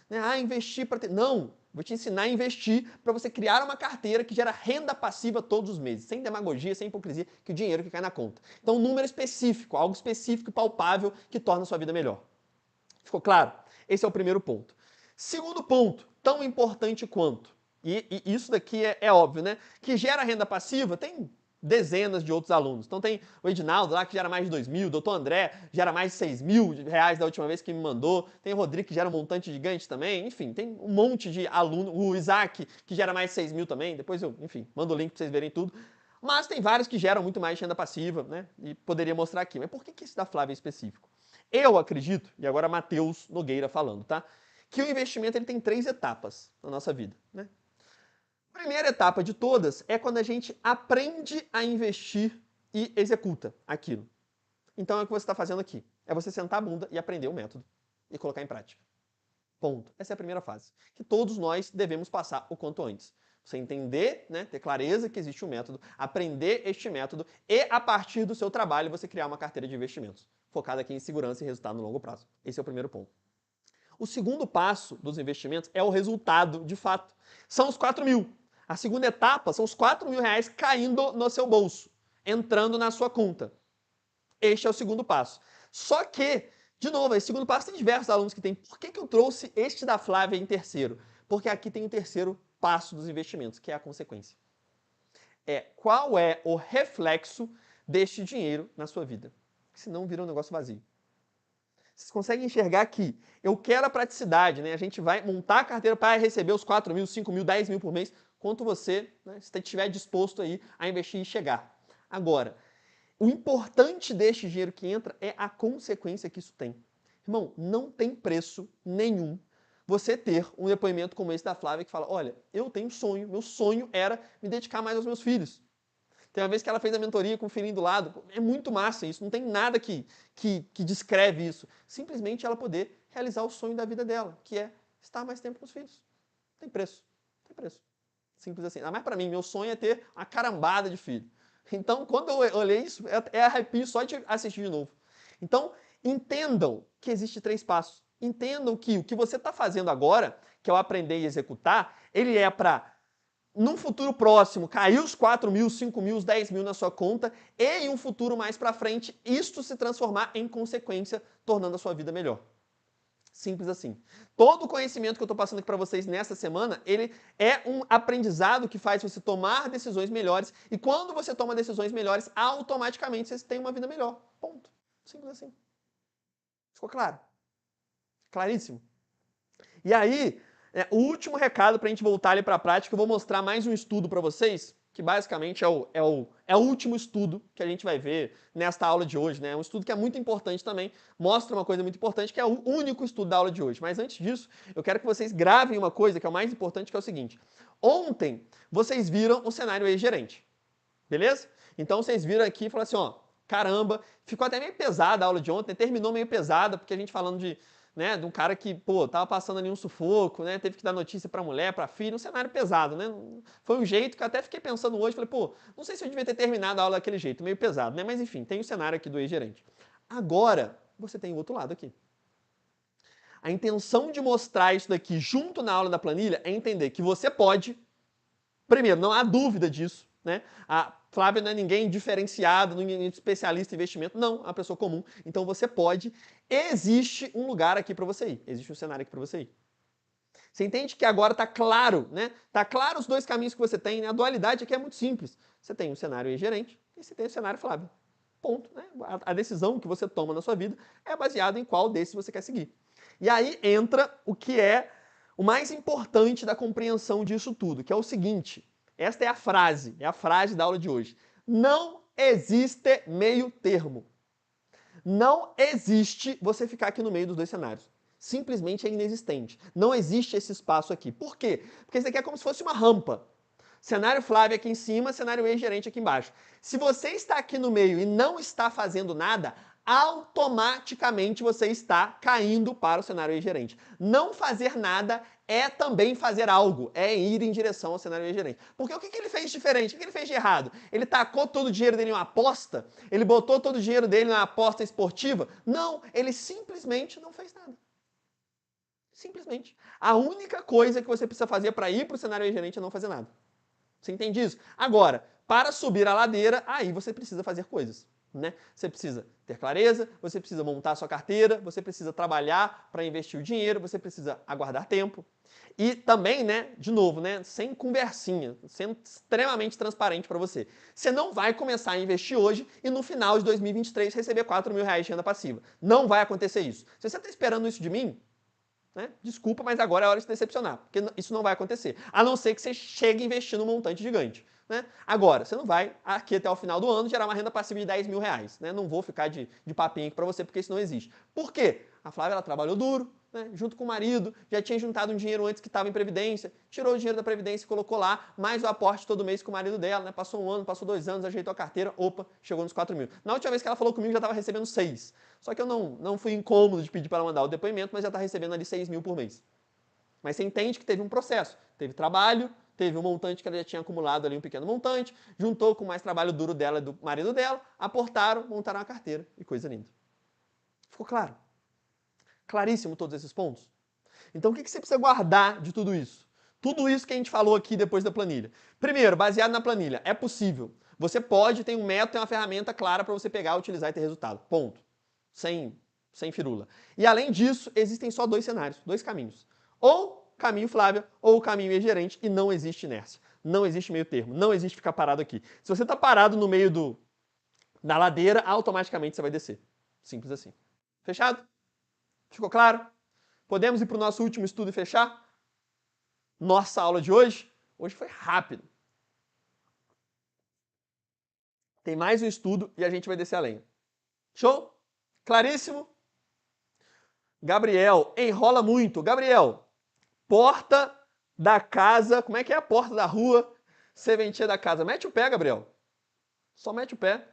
né, investir para ter... Não, vou te ensinar a investir para você criar uma carteira que gera renda passiva todos os meses, sem demagogia, sem hipocrisia, que o dinheiro que cai na conta. Então um número específico, algo específico e palpável que torna a sua vida melhor. Ficou claro? Esse é o primeiro ponto. Segundo ponto, tão importante quanto, e isso daqui é óbvio, né? Que gera renda passiva, tem dezenas de outros alunos. Então tem o Edinaldo lá que gera mais de 2.000, o doutor André gera mais de R$6.000 da última vez que me mandou, tem o Rodrigo que gera um montante gigante também, enfim, tem um monte de aluno, o Isaac que gera mais de 6.000 também, depois eu, enfim, mando o link para vocês verem tudo. Mas tem vários que geram muito mais de renda passiva, né? E poderia mostrar aqui. Mas por que esse da Flávia é específico? Eu acredito, e agora Matheus Nogueira falando, tá? que o investimento ele tem 3 etapas na nossa vida, né? A primeira etapa de todas é quando a gente aprende a investir e executa aquilo. Então é o que você está fazendo aqui. É você sentar a bunda e aprender o método e colocar em prática. Ponto. Essa é a primeira fase, que todos nós devemos passar o quanto antes. Você entender, né, ter clareza que existe um método, aprender este método e, a partir do seu trabalho, você criar uma carteira de investimentos, focada aqui em segurança e resultado no longo prazo. Esse é o primeiro ponto. O segundo passo dos investimentos é o resultado, de fato. São os 4 mil. A segunda etapa são os 4 mil reais caindo no seu bolso, entrando na sua conta. Este é o segundo passo. Só que, de novo, esse segundo passo tem diversos alunos que tem. Por que eu trouxe este da Flávia em terceiro? Porque aqui tem o terceiro passo dos investimentos, que é a consequência. Qual é o reflexo deste dinheiro na sua vida? Senão vira um negócio vazio. Vocês conseguem enxergar que eu quero a praticidade, né? A gente vai montar a carteira para receber os 4 mil, 5 mil, 10 mil por mês, quanto você, né, estiver disposto aí a investir e chegar. Agora, o importante deste dinheiro que entra é a consequência que isso tem. Irmão, não tem preço nenhum você ter um depoimento como esse da Flávia que fala, olha, eu tenho um sonho, meu sonho era me dedicar mais aos meus filhos. Tem uma vez que ela fez a mentoria com o filhinho do lado, é muito massa isso, não tem nada que descreve isso. Simplesmente ela poder realizar o sonho da vida dela, que é estar mais tempo com os filhos. Tem preço, tem preço. Simples assim. Mas para mim, meu sonho é ter uma carambada de filho. Então, quando eu olhei isso, é arrepio só de assistir de novo. Então, entendam que existem 3 passos. Entendam que o que você está fazendo agora, que é o aprender e executar, ele é para, num futuro próximo, cair os 4 mil, 5 mil, os 10 mil na sua conta e em um futuro mais para frente, isto se transformar em consequência, tornando a sua vida melhor. Simples assim. Todo o conhecimento que eu estou passando aqui para vocês nessa semana, ele é um aprendizado que faz você tomar decisões melhores e quando você toma decisões melhores, automaticamente você tem uma vida melhor. Ponto. Simples assim. Ficou claro? Claríssimo? E aí, o último recado para a gente voltar ali para a prática, eu vou mostrar mais um estudo para vocês, que basicamente é o último estudo que a gente vai ver nesta aula de hoje, né? É um estudo que é muito importante também, mostra uma coisa muito importante, que é o único estudo da aula de hoje. Mas antes disso, eu quero que vocês gravem uma coisa que é o mais importante, que é o seguinte. Ontem, vocês viram o cenário ex-gerente, beleza? Então, vocês viram aqui e falaram assim, ó, caramba, ficou até meio pesada a aula de ontem, terminou meio pesada, porque a gente falando de um cara que, tava passando ali um sufoco, né, teve que dar notícia pra mulher, pra filha, um cenário pesado, né, foi um jeito que eu até fiquei pensando hoje, falei, não sei se eu devia ter terminado a aula daquele jeito, meio pesado, né, mas enfim, tem o cenário aqui do ex-gerente. Agora, você tem o outro lado aqui. A intenção de mostrar isso daqui junto na aula da planilha é entender que você pode, primeiro, não há dúvida disso, né, a Flávia não é ninguém diferenciado, ninguém especialista em investimento, não, é uma pessoa comum. Então você pode, existe um lugar aqui para você ir, existe um cenário aqui para você ir. Você entende que agora está claro, né? Está claro os 2 caminhos que você tem, né? A dualidade aqui é muito simples. Você tem um cenário ex-gerente e você tem o cenário Flávia. Ponto. Né? A decisão que você toma na sua vida é baseada em qual desses você quer seguir. E aí entra o que é o mais importante da compreensão disso tudo, que é o seguinte. Esta é a frase da aula de hoje. Não existe meio termo. Não existe você ficar aqui no meio dos 2 cenários. Simplesmente é inexistente. Não existe esse espaço aqui. Por quê? Porque isso aqui é como se fosse uma rampa. Cenário Flávia aqui em cima, cenário ex-gerente aqui embaixo. Se você está aqui no meio e não está fazendo nada, automaticamente você está caindo para o cenário ex-gerente. Não fazer nada é também fazer algo, é ir em direção ao cenário ex-gerente. Porque o que ele fez de diferente? O que ele fez de errado? Ele tacou todo o dinheiro dele em uma aposta? Ele botou todo o dinheiro dele na aposta esportiva? Não, ele simplesmente não fez nada. Simplesmente. A única coisa que você precisa fazer para ir para o cenário ex-gerente é não fazer nada. Você entende isso? Agora, para subir a ladeira, aí você precisa fazer coisas. Né? Você precisa ter clareza, você precisa montar a sua carteira, você precisa trabalhar para investir o dinheiro, você precisa aguardar tempo. E também, né, de novo, né, sem conversinha, sendo extremamente transparente para você. Você não vai começar a investir hoje e no final de 2023 receber 4 mil reais de renda passiva. Não vai acontecer isso. Se você está esperando isso de mim, né, desculpa, mas agora é hora de se decepcionar, porque isso não vai acontecer. A não ser que você chegue investindo um montante gigante. Né? Agora, você não vai, aqui até o final do ano, gerar uma renda passiva de 10 mil reais. Né? Não vou ficar de papinho aqui para você, porque isso não existe. Por quê? A Flávia ela trabalhou duro, né, junto com o marido, já tinha juntado um dinheiro antes que estava em previdência, tirou o dinheiro da previdência e colocou lá, mais o aporte todo mês com o marido dela, né, passou 1 ano, passou 2 anos, ajeitou a carteira, opa, chegou nos 4 mil. Na última vez que ela falou comigo, já estava recebendo 6. Só que eu não fui incômodo de pedir para ela mandar o depoimento, mas já está recebendo ali 6 mil por mês. Mas você entende que teve um processo, teve trabalho, teve um montante que ela já tinha acumulado ali, um pequeno montante, juntou com mais trabalho duro dela e do marido dela, aportaram, montaram a carteira e coisa linda. Ficou claro? Claríssimo todos esses pontos? Então, o que você precisa guardar de tudo isso? Tudo isso que a gente falou aqui depois da planilha. Primeiro, baseado na planilha, é possível. Você pode, tem um método, tem uma ferramenta clara para você pegar, utilizar e ter resultado. Ponto. Sem firula. E além disso, existem só 2 cenários, 2 caminhos. Ou caminho Flávia, ou caminho e-gerente, e não existe inércia. Não existe meio termo, não existe ficar parado aqui. Se você está parado no meio da ladeira, automaticamente você vai descer. Simples assim. Fechado? Ficou claro? Podemos ir para o nosso último estudo e fechar? Nossa aula de hoje? Hoje foi rápido. Tem mais um estudo e a gente vai descer a lenha. Show? Claríssimo? Gabriel, enrola muito. Gabriel, porta da casa, como é que é a porta da rua? Serventia da casa. Mete o pé, Gabriel. Só mete o pé.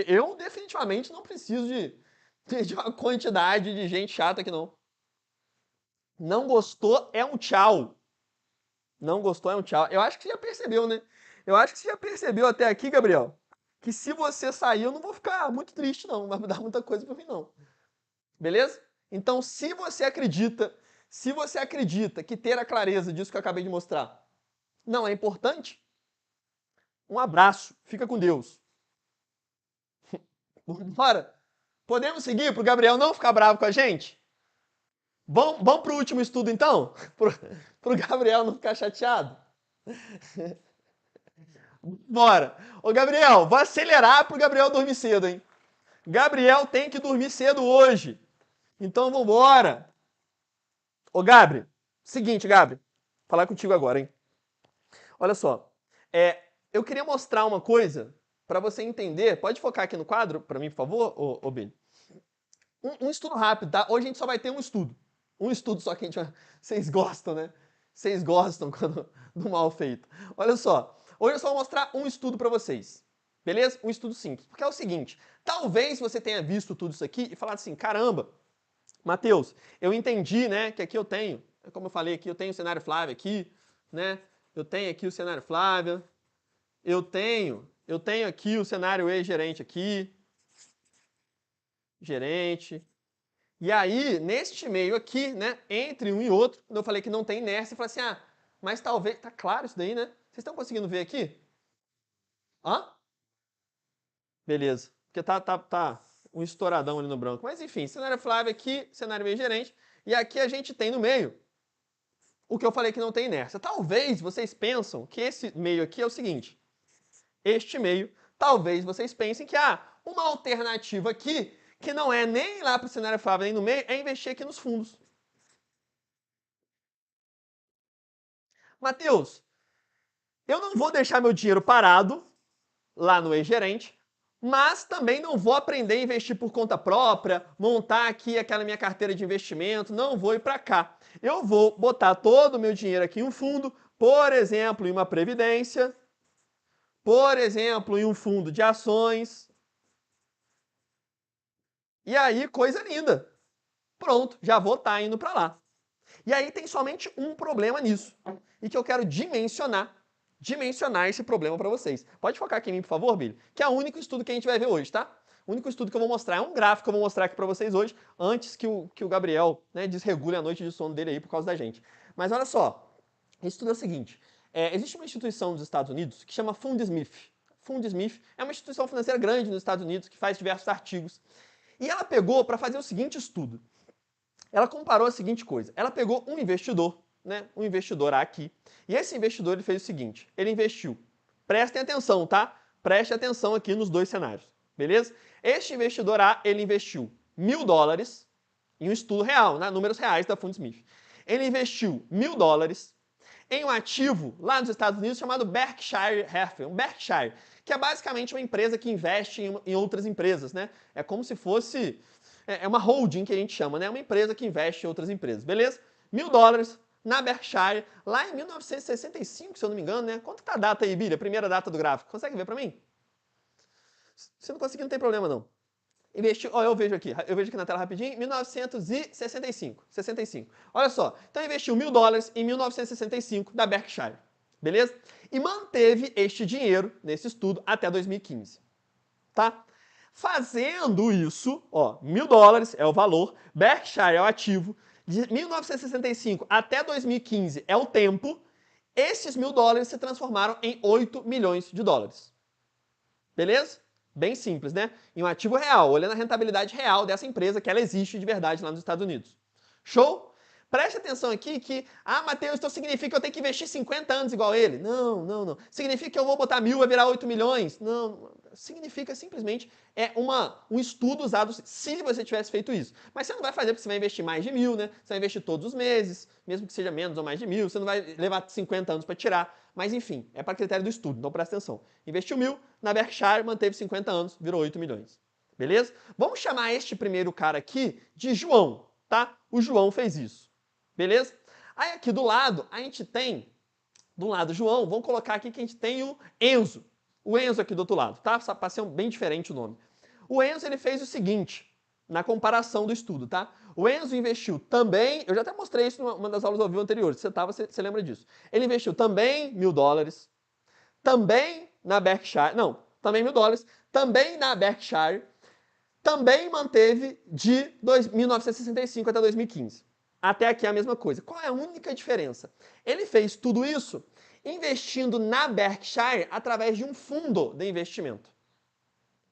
Eu definitivamente não preciso de uma quantidade de gente chata aqui, não. Não gostou, é um tchau. Não gostou, é um tchau. Eu acho que você já percebeu, né? Eu acho que você já percebeu até aqui, Gabriel, que se você sair, eu não vou ficar muito triste, não. Não vai mudar muita coisa pra mim, não. Beleza? Então, se você acredita que ter a clareza disso que eu acabei de mostrar não é importante, um abraço. Fica com Deus. Bora? Podemos seguir para o Gabriel não ficar bravo com a gente? Vamos para o último estudo, então? Para o Gabriel não ficar chateado? Bora. Ô, Gabriel, vou acelerar para o Gabriel dormir cedo, hein? Gabriel tem que dormir cedo hoje. Então, vambora. Ô, Gabri, seguinte, Gabri, falar contigo agora, hein? Olha só, eu queria mostrar uma coisa para você entender. Pode focar aqui no quadro para mim, por favor, ô Billy? Um estudo rápido, tá? Hoje a gente só vai ter um estudo. Um estudo só que a gente vai... Vocês gostam, né? Vocês gostam do mal feito. Olha só, hoje eu só vou mostrar um estudo para vocês. Beleza? Um estudo simples. Porque é o seguinte, talvez você tenha visto tudo isso aqui e falado assim, caramba, Matheus, eu entendi, né, que aqui eu tenho, como eu falei aqui, eu tenho o cenário Flávia aqui, né? Eu tenho aqui o cenário Flávia, eu tenho aqui o cenário e-gerente aqui, gerente. E aí, neste meio aqui, né, entre um e outro, quando eu falei que não tem inércia, eu falei assim, mas talvez, tá claro isso daí, né? Vocês estão conseguindo ver aqui? Hã? Beleza, porque tá um estouradão ali no branco. Mas enfim, cenário Flávia aqui, cenário e-gerente, e aqui a gente tem no meio o que eu falei que não tem inércia. Talvez vocês pensam que esse meio aqui é o seguinte, este meio, talvez vocês pensem que uma alternativa aqui, que não é nem lá para o cenário Flávia nem no meio, é investir aqui nos fundos. Matheus, eu não vou deixar meu dinheiro parado lá no e-gerente, mas também não vou aprender a investir por conta própria, montar aqui aquela minha carteira de investimento, não vou ir para cá. Eu vou botar todo o meu dinheiro aqui em um fundo, por exemplo, em uma previdência, por exemplo, em um fundo de ações. E aí, coisa linda. Pronto, já vou estar indo para lá. E aí tem somente um problema nisso, e que eu quero dimensionar esse problema para vocês. Pode focar aqui em mim, por favor, Billy? Que é o único estudo que a gente vai ver hoje, tá? O único estudo que eu vou mostrar é um gráfico que eu vou mostrar aqui para vocês hoje, antes que o Gabriel, né, desregule a noite de sono dele aí por causa da gente. Mas olha só, esse estudo é o seguinte, existe uma instituição nos Estados Unidos que chama Fundsmith. Fundsmith é uma instituição financeira grande nos Estados Unidos que faz diversos artigos. E ela pegou para fazer o seguinte estudo. Ela comparou a seguinte coisa. Ela pegou um investidor, né, um investidor aqui, e esse investidor ele fez o seguinte, ele investiu, prestem atenção, tá? Preste atenção aqui nos dois cenários, beleza? Este investidor A, ele investiu $1.000 em um estudo real, né, números reais da Fundsmith. Ele investiu $1.000 em um ativo lá nos Estados Unidos chamado Berkshire Hathaway, um Berkshire, que é basicamente uma empresa que investe em outras empresas, né? É como se fosse é uma holding que a gente chama, né? Uma empresa que investe em outras empresas, beleza? $1.000 na Berkshire, lá em 1965, se eu não me engano, né? Quanto tá a data aí, Billy? A primeira data do gráfico. Consegue ver para mim? Se não conseguir, não tem problema, não. Investiu, ó, eu vejo aqui na tela rapidinho, 1965. Olha só, então investiu $1.000 em 1965 da Berkshire, beleza? E manteve este dinheiro nesse estudo até 2015, tá? Fazendo isso, ó, $1.000 é o valor, Berkshire é o ativo, de 1965 até 2015 é o tempo, esses $1.000 se transformaram em $8 milhões. Beleza? Bem simples, né? Em um ativo real, olhando a rentabilidade real dessa empresa, que ela existe de verdade lá nos Estados Unidos. Show? Preste atenção aqui que, Matheus, então significa que eu tenho que investir 50 anos igual ele? Não. Significa que eu vou botar 1.000 vai virar 8 milhões? Não. Significa simplesmente um estudo usado se você tivesse feito isso. Mas você não vai fazer porque você vai investir mais de 1.000, né? Você vai investir todos os meses, mesmo que seja menos ou mais de 1.000, você não vai levar 50 anos para tirar. Mas enfim, é para critério do estudo, então presta atenção. Investiu 1.000 na Berkshire, manteve 50 anos, virou 8 milhões. Beleza? Vamos chamar este primeiro cara aqui de João, tá? O João fez isso. Beleza? Aí aqui do lado, a gente tem, do lado João, vamos colocar aqui que a gente tem o Enzo. O Enzo aqui do outro lado, tá? Para ser bem diferente o nome. O Enzo, ele fez o seguinte, na comparação do estudo, tá? O Enzo investiu também, eu já até mostrei isso numa das aulas ao vivo anteriores, você lembra disso. Ele investiu também $1.000, também na Berkshire, não, também $1.000, também na Berkshire, também manteve de 1965 até 2015. Até aqui é a mesma coisa. Qual é a única diferença? Ele fez tudo isso investindo na Berkshire através de um fundo de investimento.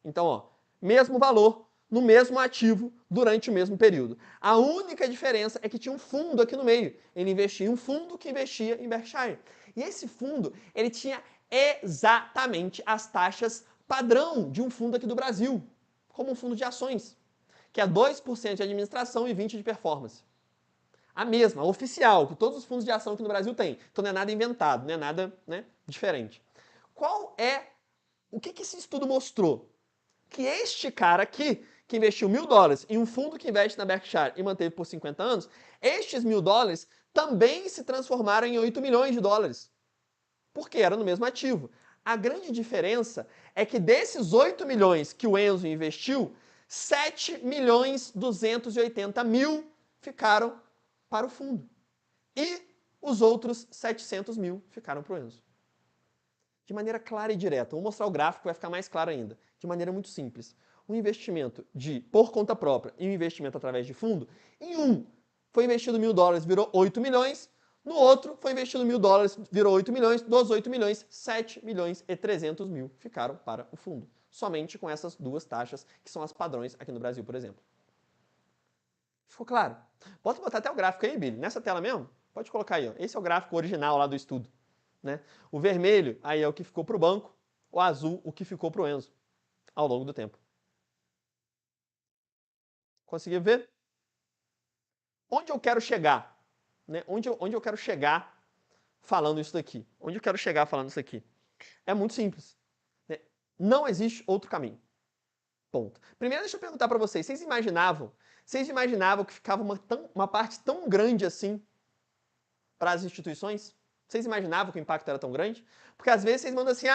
Então, ó, mesmo valor, no mesmo ativo, durante o mesmo período. A única diferença é que tinha um fundo aqui no meio. Ele investia em um fundo que investia em Berkshire. E esse fundo, ele tinha exatamente as taxas padrão de um fundo aqui do Brasil, como um fundo de ações, que é 2% de administração e 20% de performance. A mesma, a oficial, que todos os fundos de ação aqui no Brasil têm. Então não é nada inventado, não é nada, né, diferente. O que esse estudo mostrou? Que este cara aqui, que investiu $1.000 em um fundo que investe na Berkshire e manteve por 50 anos, estes $1.000 também se transformaram em $8 milhões. Porque era no mesmo ativo. A grande diferença é que desses 8 milhões que o Enzo investiu, 7.280.000 ficaram para o fundo. E os outros 700 mil ficaram para o Enzo. De maneira clara e direta. Vou mostrar o gráfico, vai ficar mais claro ainda. De maneira muito simples. Um investimento por conta própria e um investimento através de fundo, em um foi investido $1.000, virou 8 milhões. No outro foi investido $1.000, virou 8 milhões. Dos 8 milhões, 7.300.000 ficaram para o fundo. Somente com essas duas taxas, que são as padrões aqui no Brasil, por exemplo. Ficou claro? Pode botar até o gráfico aí, Billy. Nessa tela mesmo? Pode colocar aí. Ó. Esse é o gráfico original lá do estudo. Né? O vermelho aí é o que ficou para o banco. O azul, o que ficou para o Enzo. Ao longo do tempo. Conseguiu ver? Onde eu quero chegar? Né? Onde eu quero chegar falando isso daqui? Onde eu quero chegar falando isso aqui? É muito simples. Né? Não existe outro caminho. Ponto. Primeiro, deixa eu perguntar para vocês. Vocês imaginavam que ficava uma parte tão grande assim para as instituições? Vocês imaginavam que o impacto era tão grande? Porque às vezes vocês mandam assim,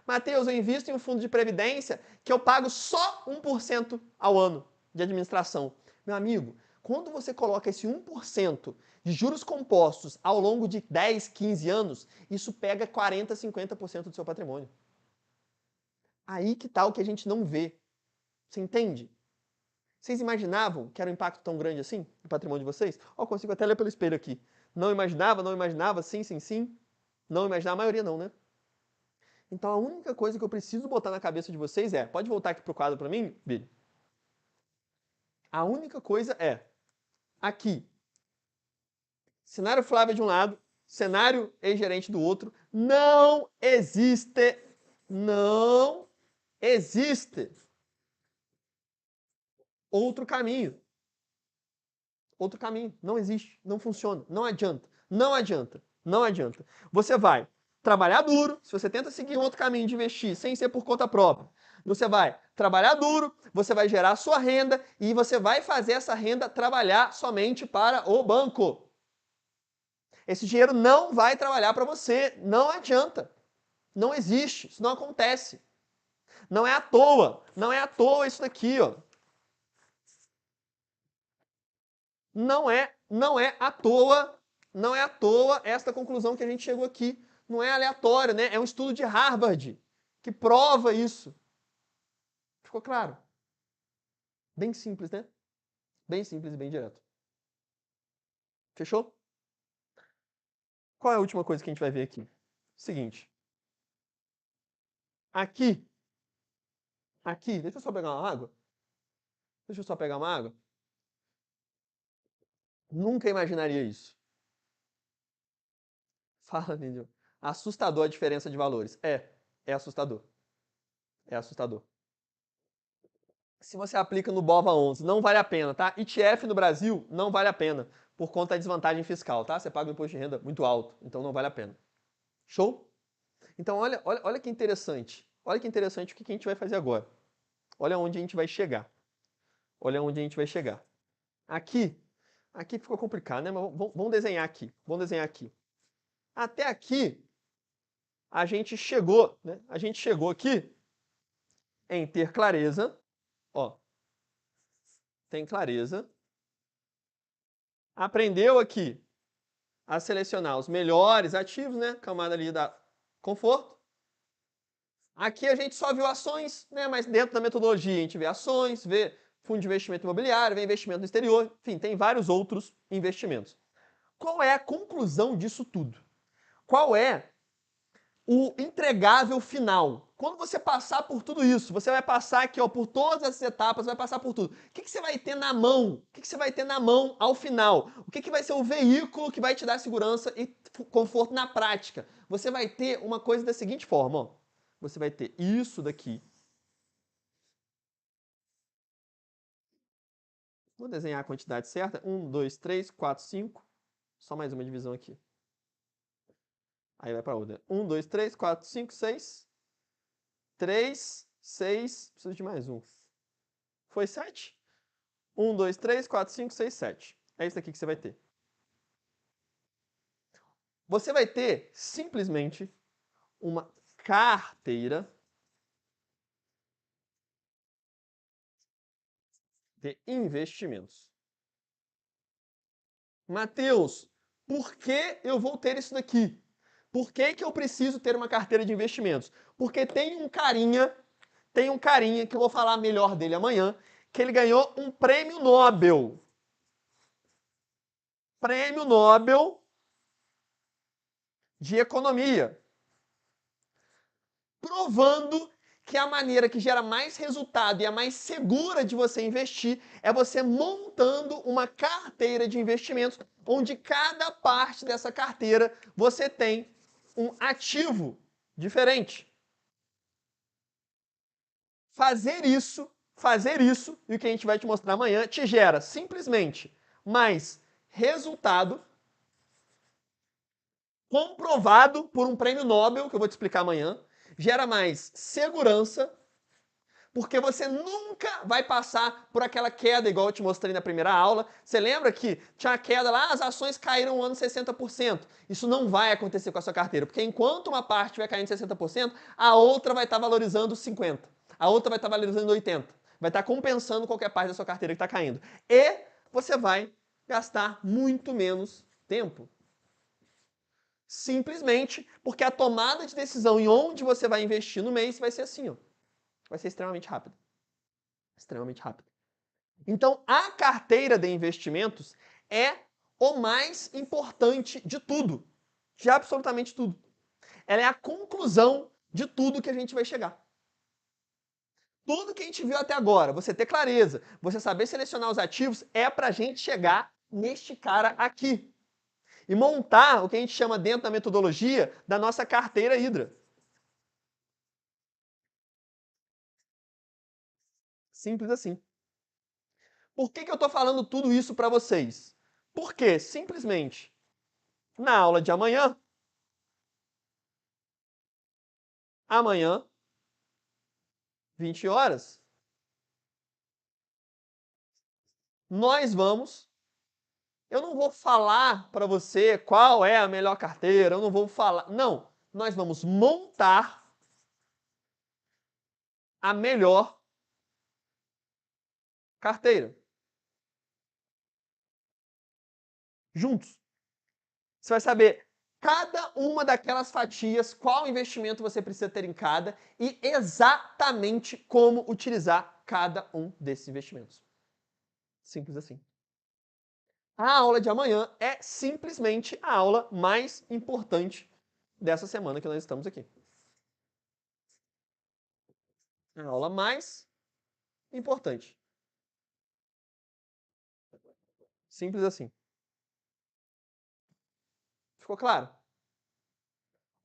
Matheus, eu invisto em um fundo de previdência que eu pago só 1% ao ano de administração. Meu amigo, quando você coloca esse 1% de juros compostos ao longo de 10, 15 anos, isso pega 40, 50% do seu patrimônio. Aí que tá o que a gente não vê. Você entende? Vocês imaginavam que era um impacto tão grande assim no patrimônio de vocês? Consigo até ler pelo espelho aqui. Não imaginava, sim. Não imaginava, a maioria não, né? Então a única coisa que eu preciso botar na cabeça de vocês é, pode voltar aqui pro quadro para mim, Billy? A única coisa é, aqui, cenário Flávia de um lado, cenário ex-gerente do outro, não existe outro caminho. Outro caminho. Não existe. Não funciona. Não adianta. Você vai trabalhar duro, se você tenta seguir um outro caminho de investir sem ser por conta própria, você vai trabalhar duro, você vai gerar sua renda e você vai fazer essa renda trabalhar somente para o banco. Esse dinheiro não vai trabalhar para você, não adianta. Não existe, isso não acontece. Não é à toa, não é à toa isso daqui, ó. Não é à toa, não é à toa esta conclusão que a gente chegou aqui. Não é aleatório, né? É um estudo de Harvard que prova isso. Ficou claro? Bem simples, né? Bem simples e bem direto. Fechou? Qual é a última coisa que a gente vai ver aqui? Seguinte. Aqui, deixa eu só pegar uma água. Deixa eu só pegar uma água. Nunca imaginaria isso. Fala, Nídio. Assustador a diferença de valores. É assustador. É assustador. Se você aplica no BOVA11, não vale a pena, tá? ETF no Brasil não vale a pena, por conta da desvantagem fiscal, tá? Você paga um imposto de renda muito alto, então não vale a pena. Show? Então olha que interessante. Olha que interessante o que a gente vai fazer agora. Olha onde a gente vai chegar. Olha onde a gente vai chegar. Aqui ficou complicado, né? Mas vamos desenhar aqui. Vamos desenhar aqui. Até aqui, a gente chegou, né? A gente chegou aqui em ter clareza. Ó, tem clareza. Aprendeu aqui a selecionar os melhores ativos, né? Camada ali da conforto. Aqui a gente só viu ações, né? Mas dentro da metodologia a gente vê ações, vê fundo de investimento imobiliário, vê investimento no exterior, enfim, tem vários outros investimentos. Qual é a conclusão disso tudo? Qual é o entregável final? Quando você passar por tudo isso, você vai passar aqui, ó, por todas essas etapas, vai passar por tudo. O que você vai ter na mão? O que você vai ter na mão ao final? O que vai ser o veículo que vai te dar segurança e conforto na prática? Você vai ter uma coisa da seguinte forma, ó. Você vai ter isso daqui. Vou desenhar a quantidade certa. 1, 2, 3, 4, 5. Só mais uma divisão aqui. Aí vai para outra. 1, 2, 3, 4, 5, 6. 3, 6. Preciso de mais um. Foi 7? 1, 2, 3, 4, 5, 6, 7. É isso aqui que você vai ter. Você vai ter simplesmente uma carteira de investimentos. Mateus, por que eu vou ter isso daqui? Por que eu preciso ter uma carteira de investimentos? Porque tem um carinha que eu vou falar melhor dele amanhã, que ele ganhou um prêmio Nobel. Prêmio Nobel de Economia. Provando que a maneira que gera mais resultado e a mais segura de você investir é você montando uma carteira de investimentos, onde cada parte dessa carteira você tem um ativo diferente. Fazer isso, e o que a gente vai te mostrar amanhã, te gera simplesmente mais resultado comprovado por um prêmio Nobel, que eu vou te explicar amanhã, gera mais segurança, porque você nunca vai passar por aquela queda, igual eu te mostrei na primeira aula. Você lembra que tinha uma queda lá, as ações caíram um ano 60%. Isso não vai acontecer com a sua carteira, porque enquanto uma parte vai caindo 60%, a outra vai estar valorizando 50%. A outra vai estar valorizando 80%. Vai estar compensando qualquer parte da sua carteira que está caindo. E você vai gastar muito menos tempo. Simplesmente porque a tomada de decisão em onde você vai investir no mês vai ser assim, ó. Vai ser extremamente rápido. Extremamente rápido. Então, a carteira de investimentos é o mais importante de tudo. De absolutamente tudo. Ela é a conclusão de tudo que a gente vai chegar. Tudo que a gente viu até agora, você ter clareza, você saber selecionar os ativos, é para a gente chegar neste cara aqui. E montar o que a gente chama dentro da metodologia da nossa carteira Hydra. Simples assim. Por que eu estou falando tudo isso para vocês? Porque, simplesmente, na aula de amanhã, amanhã, 20 horas, nós vamos... Eu não vou falar para você qual é a melhor carteira, eu não vou falar... Não, nós vamos montar a melhor carteira. Juntos. Você vai saber cada uma daquelas fatias, qual investimento você precisa ter em cada e exatamente como utilizar cada um desses investimentos. Simples assim. A aula de amanhã é simplesmente a aula mais importante dessa semana que nós estamos aqui. A aula mais importante. Simples assim. Ficou claro?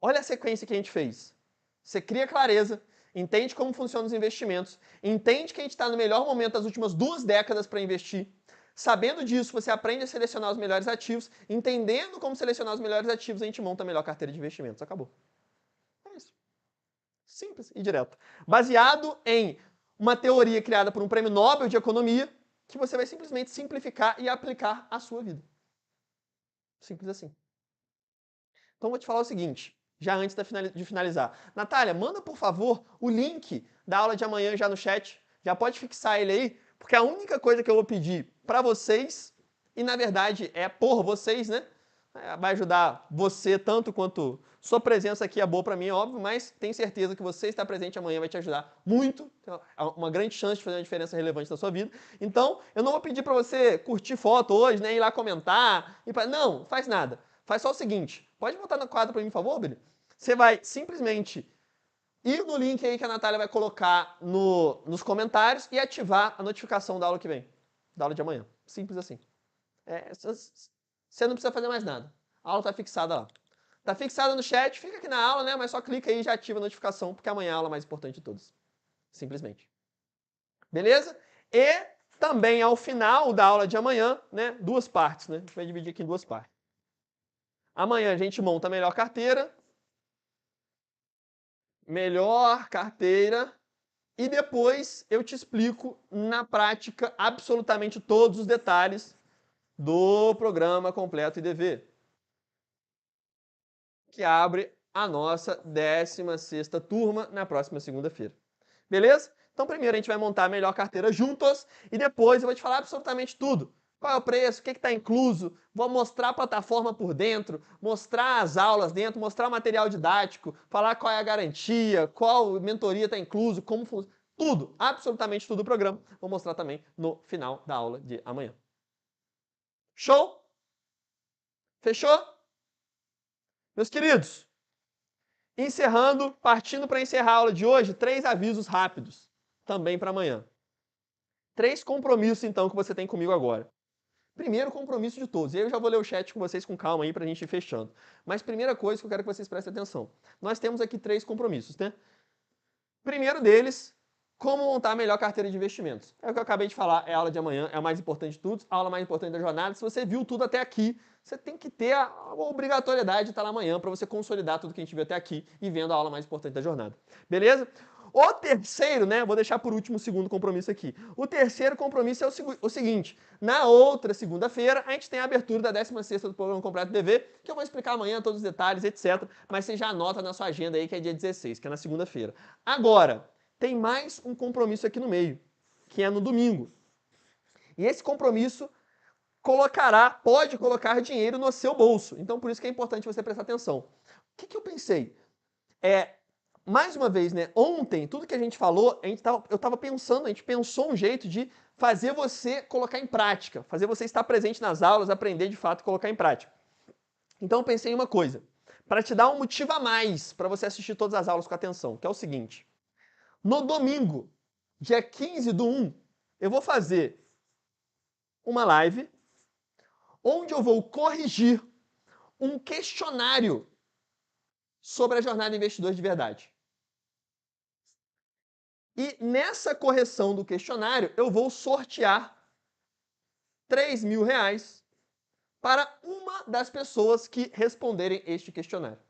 Olha a sequência que a gente fez. Você cria clareza, entende como funcionam os investimentos, entende que a gente está no melhor momento das últimas 2 décadas para investir. Sabendo disso, você aprende a selecionar os melhores ativos. Entendendo como selecionar os melhores ativos, a gente monta a melhor carteira de investimentos. Acabou. É isso. Simples e direto. Baseado em uma teoria criada por um prêmio Nobel de Economia, que você vai simplesmente simplificar e aplicar à sua vida. Simples assim. Então, vou te falar o seguinte, já antes de finalizar. Natália, manda, por favor, o link da aula de amanhã já no chat. Já pode fixar ele aí, porque a única coisa que eu vou pedir para vocês, e na verdade é por vocês, né? Vai ajudar você tanto quanto sua presença aqui é boa para mim, é óbvio, mas tenho certeza que você estar presente amanhã vai te ajudar muito. É uma grande chance de fazer uma diferença relevante na sua vida. Então, eu não vou pedir para você curtir foto hoje, né? Ir lá comentar. Não, faz nada. Faz só o seguinte, pode botar no quadro para mim, por favor, Billy? Você vai simplesmente ir no link aí que a Natália vai colocar nos comentários e ativar a notificação da aula que vem, da aula de amanhã. Simples assim. Você não precisa fazer mais nada. A aula está fixada lá. Está fixada no chat, fica aqui na aula, né? Mas só clica aí e já ativa a notificação, porque amanhã é a aula mais importante de todas. Simplesmente. Beleza? E também ao final da aula de amanhã, né? 2 partes, né? A gente vai dividir aqui em 2 partes. Amanhã a gente monta a melhor carteira. E depois eu te explico na prática absolutamente todos os detalhes do programa completo IDV, que abre a nossa 16ª turma na próxima segunda-feira. Beleza? Então primeiro a gente vai montar a melhor carteira juntos e depois eu vou te falar absolutamente tudo. Qual é o preço, o que está incluso, vou mostrar a plataforma por dentro, mostrar as aulas dentro, mostrar o material didático, falar qual é a garantia, qual mentoria está incluso, como funciona, tudo, absolutamente tudo do programa. Vou mostrar também no final da aula de amanhã. Show? Fechou? Meus queridos, encerrando, partindo para encerrar a aula de hoje, 3 avisos rápidos, também para amanhã. 3 compromissos, então, que você tem comigo agora. Primeiro compromisso de todos. E aí eu já vou ler o chat com vocês com calma aí pra gente ir fechando. Mas primeira coisa que eu quero que vocês prestem atenção. Nós temos aqui 3 compromissos, né? Primeiro deles, como montar a melhor carteira de investimentos. É o que eu acabei de falar, é a aula de amanhã, é a mais importante de tudo, a aula mais importante da jornada. Se você viu tudo até aqui, você tem que ter a obrigatoriedade de estar lá amanhã para você consolidar tudo que a gente viu até aqui e vendo a aula mais importante da jornada. Beleza? O terceiro, né, vou deixar por último o segundo compromisso aqui. O terceiro compromisso é o seguinte, na outra segunda-feira, a gente tem a abertura da 16ª do Programa Completo DV, que eu vou explicar amanhã todos os detalhes, etc. Mas você já anota na sua agenda aí que é dia 16, que é na segunda-feira. Agora, tem mais um compromisso aqui no meio, que é no domingo. E esse compromisso pode colocar dinheiro no seu bolso. Então, por isso que é importante você prestar atenção. O que eu pensei? Mais uma vez, né? Ontem, tudo que a gente falou, eu estava pensando, a gente pensou um jeito de fazer você colocar em prática, fazer você estar presente nas aulas, aprender de fato e colocar em prática. Então eu pensei em uma coisa, para te dar um motivo a mais para você assistir todas as aulas com atenção, que é o seguinte. No domingo, dia 15/1, eu vou fazer uma live onde eu vou corrigir um questionário sobre a jornada investidor de verdade. E nessa correção do questionário, eu vou sortear R$3.000 para uma das pessoas que responderem este questionário.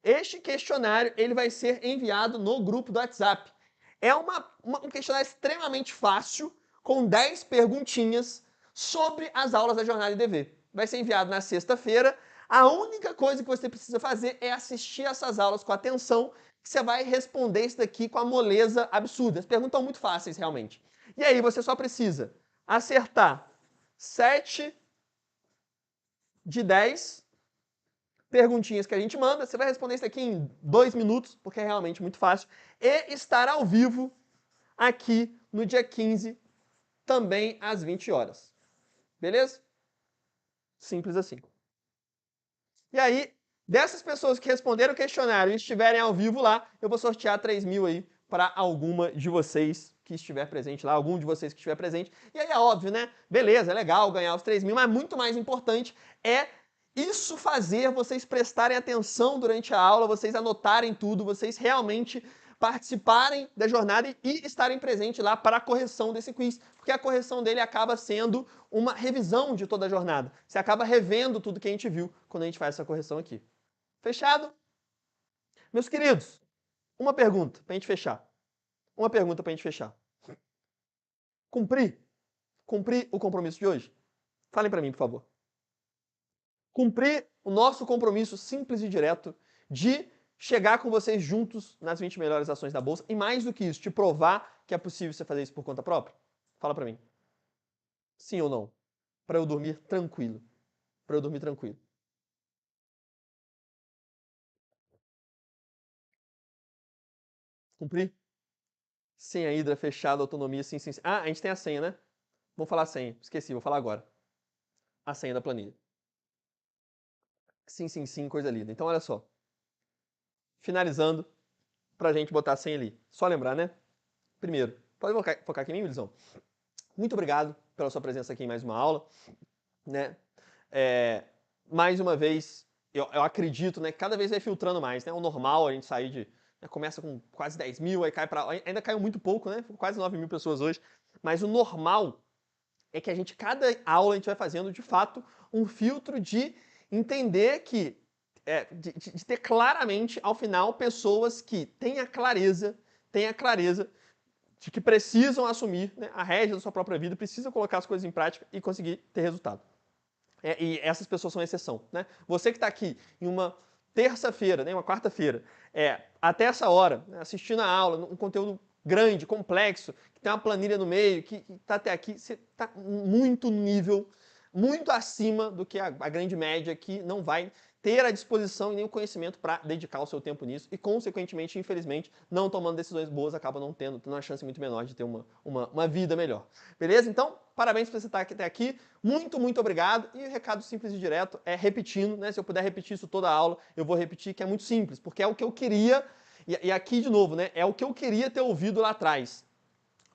Este questionário ele vai ser enviado no grupo do WhatsApp. É um questionário extremamente fácil, com 10 perguntinhas sobre as aulas da jornada IDV. Vai ser enviado na sexta-feira. A única coisa que você precisa fazer é assistir essas aulas com atenção, que você vai responder isso daqui com a moleza absurda. As perguntas são muito fáceis, realmente. E aí você só precisa acertar 7 de 10 perguntinhas que a gente manda. Você vai responder isso aqui em 2 minutos, porque é realmente muito fácil. E estar ao vivo aqui no dia 15, também às 20 horas. Beleza? Simples assim. E aí, dessas pessoas que responderam o questionário e estiverem ao vivo lá, eu vou sortear 3.000 aí para alguma de vocês que estiver presente lá, algum de vocês que estiver presente. E aí é óbvio, né? Beleza, é legal ganhar os 3.000, mas muito mais importante é isso fazer vocês prestarem atenção durante a aula, vocês anotarem tudo, vocês realmente participarem da jornada e estarem presentes lá para a correção desse quiz, porque a correção dele acaba sendo uma revisão de toda a jornada. Você acaba revendo tudo que a gente viu quando a gente faz essa correção aqui. Fechado? Meus queridos, uma pergunta para a gente fechar. Uma pergunta para a gente fechar. Cumpri o compromisso de hoje? Falem para mim, por favor. Cumprir o nosso compromisso simples e direto de chegar com vocês juntos nas 20 melhores ações da Bolsa e, mais do que isso, te provar que é possível você fazer isso por conta própria? Fala pra mim. Sim ou não? Pra eu dormir tranquilo. Pra eu dormir tranquilo. Cumprir? Senha Hidra, fechada, autonomia, sim, sim, sim. Ah, a gente tem a senha, né? Vamos falar a senha. Esqueci, vou falar agora. A senha da planilha. Sim, sim, sim, coisa linda. Então, olha só. Finalizando, pra gente botar a senha ali. Só lembrar, né? Primeiro, pode focar aqui em mim, Wilson? Muito obrigado pela sua presença aqui em mais uma aula. Né? Mais uma vez, eu acredito, né, que cada vez vai filtrando mais. Né? O normal a gente sair de... Né, começa com quase 10.000, aí cai para... Ainda caiu muito pouco, né? Quase 9.000 pessoas hoje. Mas o normal é que cada aula a gente vai fazendo, de fato, um filtro de entender que... de ter claramente, ao final, pessoas que têm a clareza de que precisam assumir, né, a rédea da sua própria vida, precisam colocar as coisas em prática e conseguir ter resultado. E essas pessoas são exceção. Né? Você que está aqui em uma terça-feira, né, uma quarta-feira, até essa hora, né, assistindo a aula, um conteúdo grande, complexo, que tem uma planilha no meio, que está até aqui, você está muito nível, muito acima do que a grande média, que não vai ter a disposição e nem o conhecimento para dedicar o seu tempo nisso e, consequentemente, infelizmente, não tomando decisões boas, acaba não tendo uma chance muito menor de ter uma vida melhor. Beleza? Então, parabéns por você estar até aqui. Muito, muito obrigado. E o recado simples e direto é repetindo, né? Se eu puder repetir isso toda a aula, eu vou repetir, que é muito simples, porque é o que eu queria, e aqui de novo, né? É o que eu queria ter ouvido lá atrás.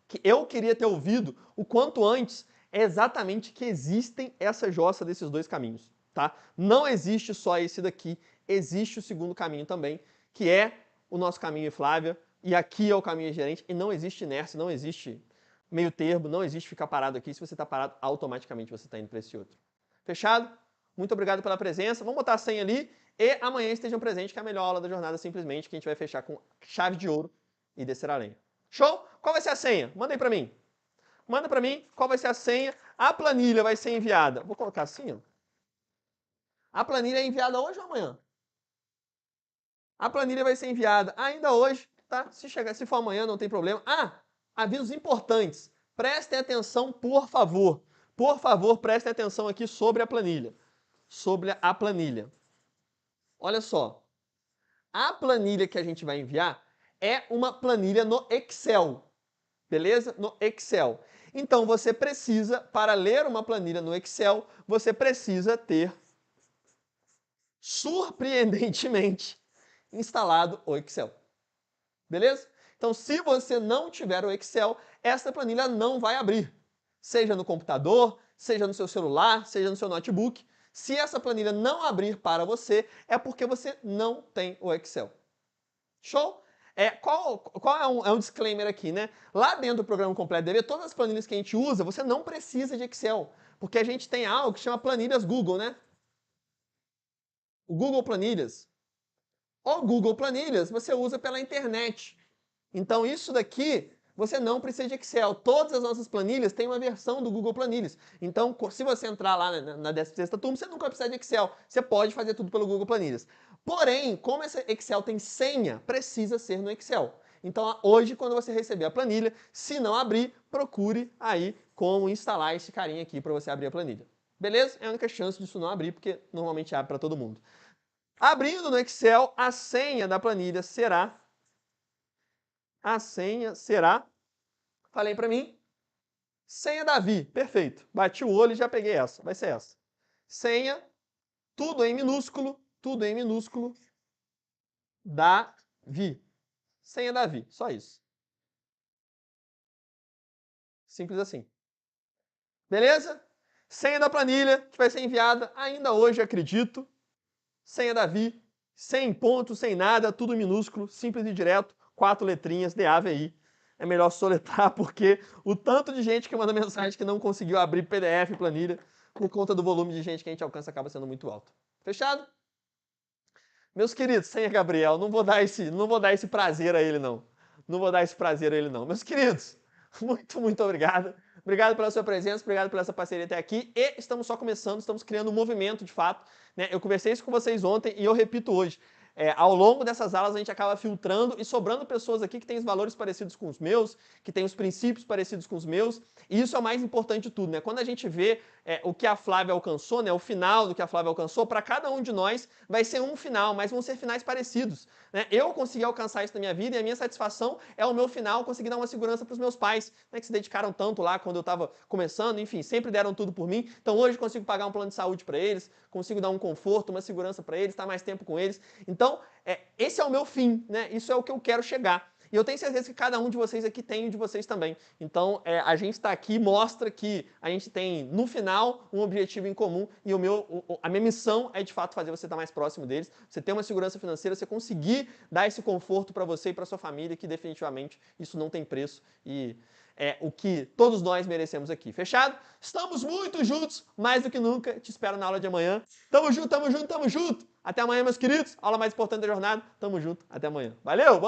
Que eu queria ter ouvido o quanto antes, é exatamente que existem essa jossa desses dois caminhos. Tá? Não existe só esse daqui, existe o segundo caminho também, que é o nosso caminho Flávia, e aqui é o caminho gerente, e não existe inércia, não existe meio termo, não existe ficar parado aqui. Se você está parado, automaticamente você está indo para esse outro. Fechado? Muito obrigado pela presença. Vamos botar a senha ali e amanhã estejam presentes, que é a melhor aula da jornada, simplesmente, que a gente vai fechar com chave de ouro e descer a lenha. Show? Qual vai ser a senha? Manda aí para mim. Manda para mim qual vai ser a senha. A planilha vai ser enviada. Vou colocar assim, ó. A planilha é enviada hoje ou amanhã? A planilha vai ser enviada ainda hoje, tá? Se for amanhã, não tem problema. Avisos importantes. Prestem atenção, por favor. Por favor, prestem atenção aqui sobre a planilha. Sobre a planilha. Olha só. A planilha que a gente vai enviar é uma planilha no Excel. Beleza? No Excel. Então, você precisa, para ler uma planilha no Excel, você precisa ter, surpreendentemente, instalado o Excel. Beleza? Então, se você não tiver o Excel, essa planilha não vai abrir. Seja no computador, seja no seu celular, seja no seu notebook. Se essa planilha não abrir para você, é porque você não tem o Excel. Show? Qual é um disclaimer aqui, né? Lá dentro do programa Completo DV, todas as planilhas que a gente usa, você não precisa de Excel. Porque a gente tem algo que chama planilhas Google, né? O Google Planilhas. O Google Planilhas você usa pela internet. Então isso daqui você não precisa de Excel. Todas as nossas planilhas têm uma versão do Google Planilhas. Então, se você entrar lá na 16ª turma, você nunca vai precisar de Excel. Você pode fazer tudo pelo Google Planilhas. Porém, como esse Excel tem senha, precisa ser no Excel. Então, hoje, quando você receber a planilha, se não abrir, procure aí como instalar esse carinha aqui para você abrir a planilha. Beleza? É a única chance disso não abrir, porque normalmente abre para todo mundo. Abrindo no Excel, a senha da planilha será... Falei para mim, senha Davi, perfeito. Bati o olho e já peguei essa, vai ser essa. Senha, tudo em minúsculo, Davi. Senha Davi, só isso. Simples assim. Beleza? Senha da planilha, que vai ser enviada ainda hoje, acredito. Senha Davi, sem ponto, sem nada, tudo minúsculo, simples e direto, 4 letrinhas, DAVI. É melhor soletrar porque o tanto de gente que manda mensagem que não conseguiu abrir PDF, planilha, por conta do volume de gente que a gente alcança acaba sendo muito alto. Fechado? Meus queridos, senha Gabriel, não vou dar esse prazer a ele não. Não vou dar esse prazer a ele não. Meus queridos, muito obrigado. Obrigado pela sua presença, obrigado pela essa parceria até aqui. E estamos só começando, estamos criando um movimento de fato. Né? Eu conversei isso com vocês ontem e eu repito hoje. Ao longo dessas aulas a gente acaba filtrando e sobrando pessoas aqui que têm os valores parecidos com os meus, que têm os princípios parecidos com os meus, e isso é o mais importante de tudo, né? Quando a gente vê o que a Flávia alcançou, né? O final do que a Flávia alcançou, para cada um de nós vai ser um final, mas vão ser finais parecidos. Né? Eu consegui alcançar isso na minha vida e a minha satisfação é o meu final, conseguir dar uma segurança para os meus pais, né? Que se dedicaram tanto lá quando eu estava começando, enfim, sempre deram tudo por mim. Então hoje consigo pagar um plano de saúde para eles, consigo dar um conforto, uma segurança para eles, estar mais tempo com eles. Então, esse é o meu fim, né? Isso é o que eu quero chegar. E eu tenho certeza que cada um de vocês aqui tem o de vocês também. Então, a gente está aqui, mostra que a gente tem, no final, um objetivo em comum. E a minha missão é, de fato, fazer você estar mais próximo deles. Você ter uma segurança financeira, você conseguir dar esse conforto para você e para sua família, que definitivamente isso não tem preço. E é o que todos nós merecemos aqui. Fechado? Estamos muito juntos, mais do que nunca. Te espero na aula de amanhã. Tamo junto. Até amanhã, meus queridos. Aula mais importante da jornada. Tamo junto. Até amanhã. Valeu!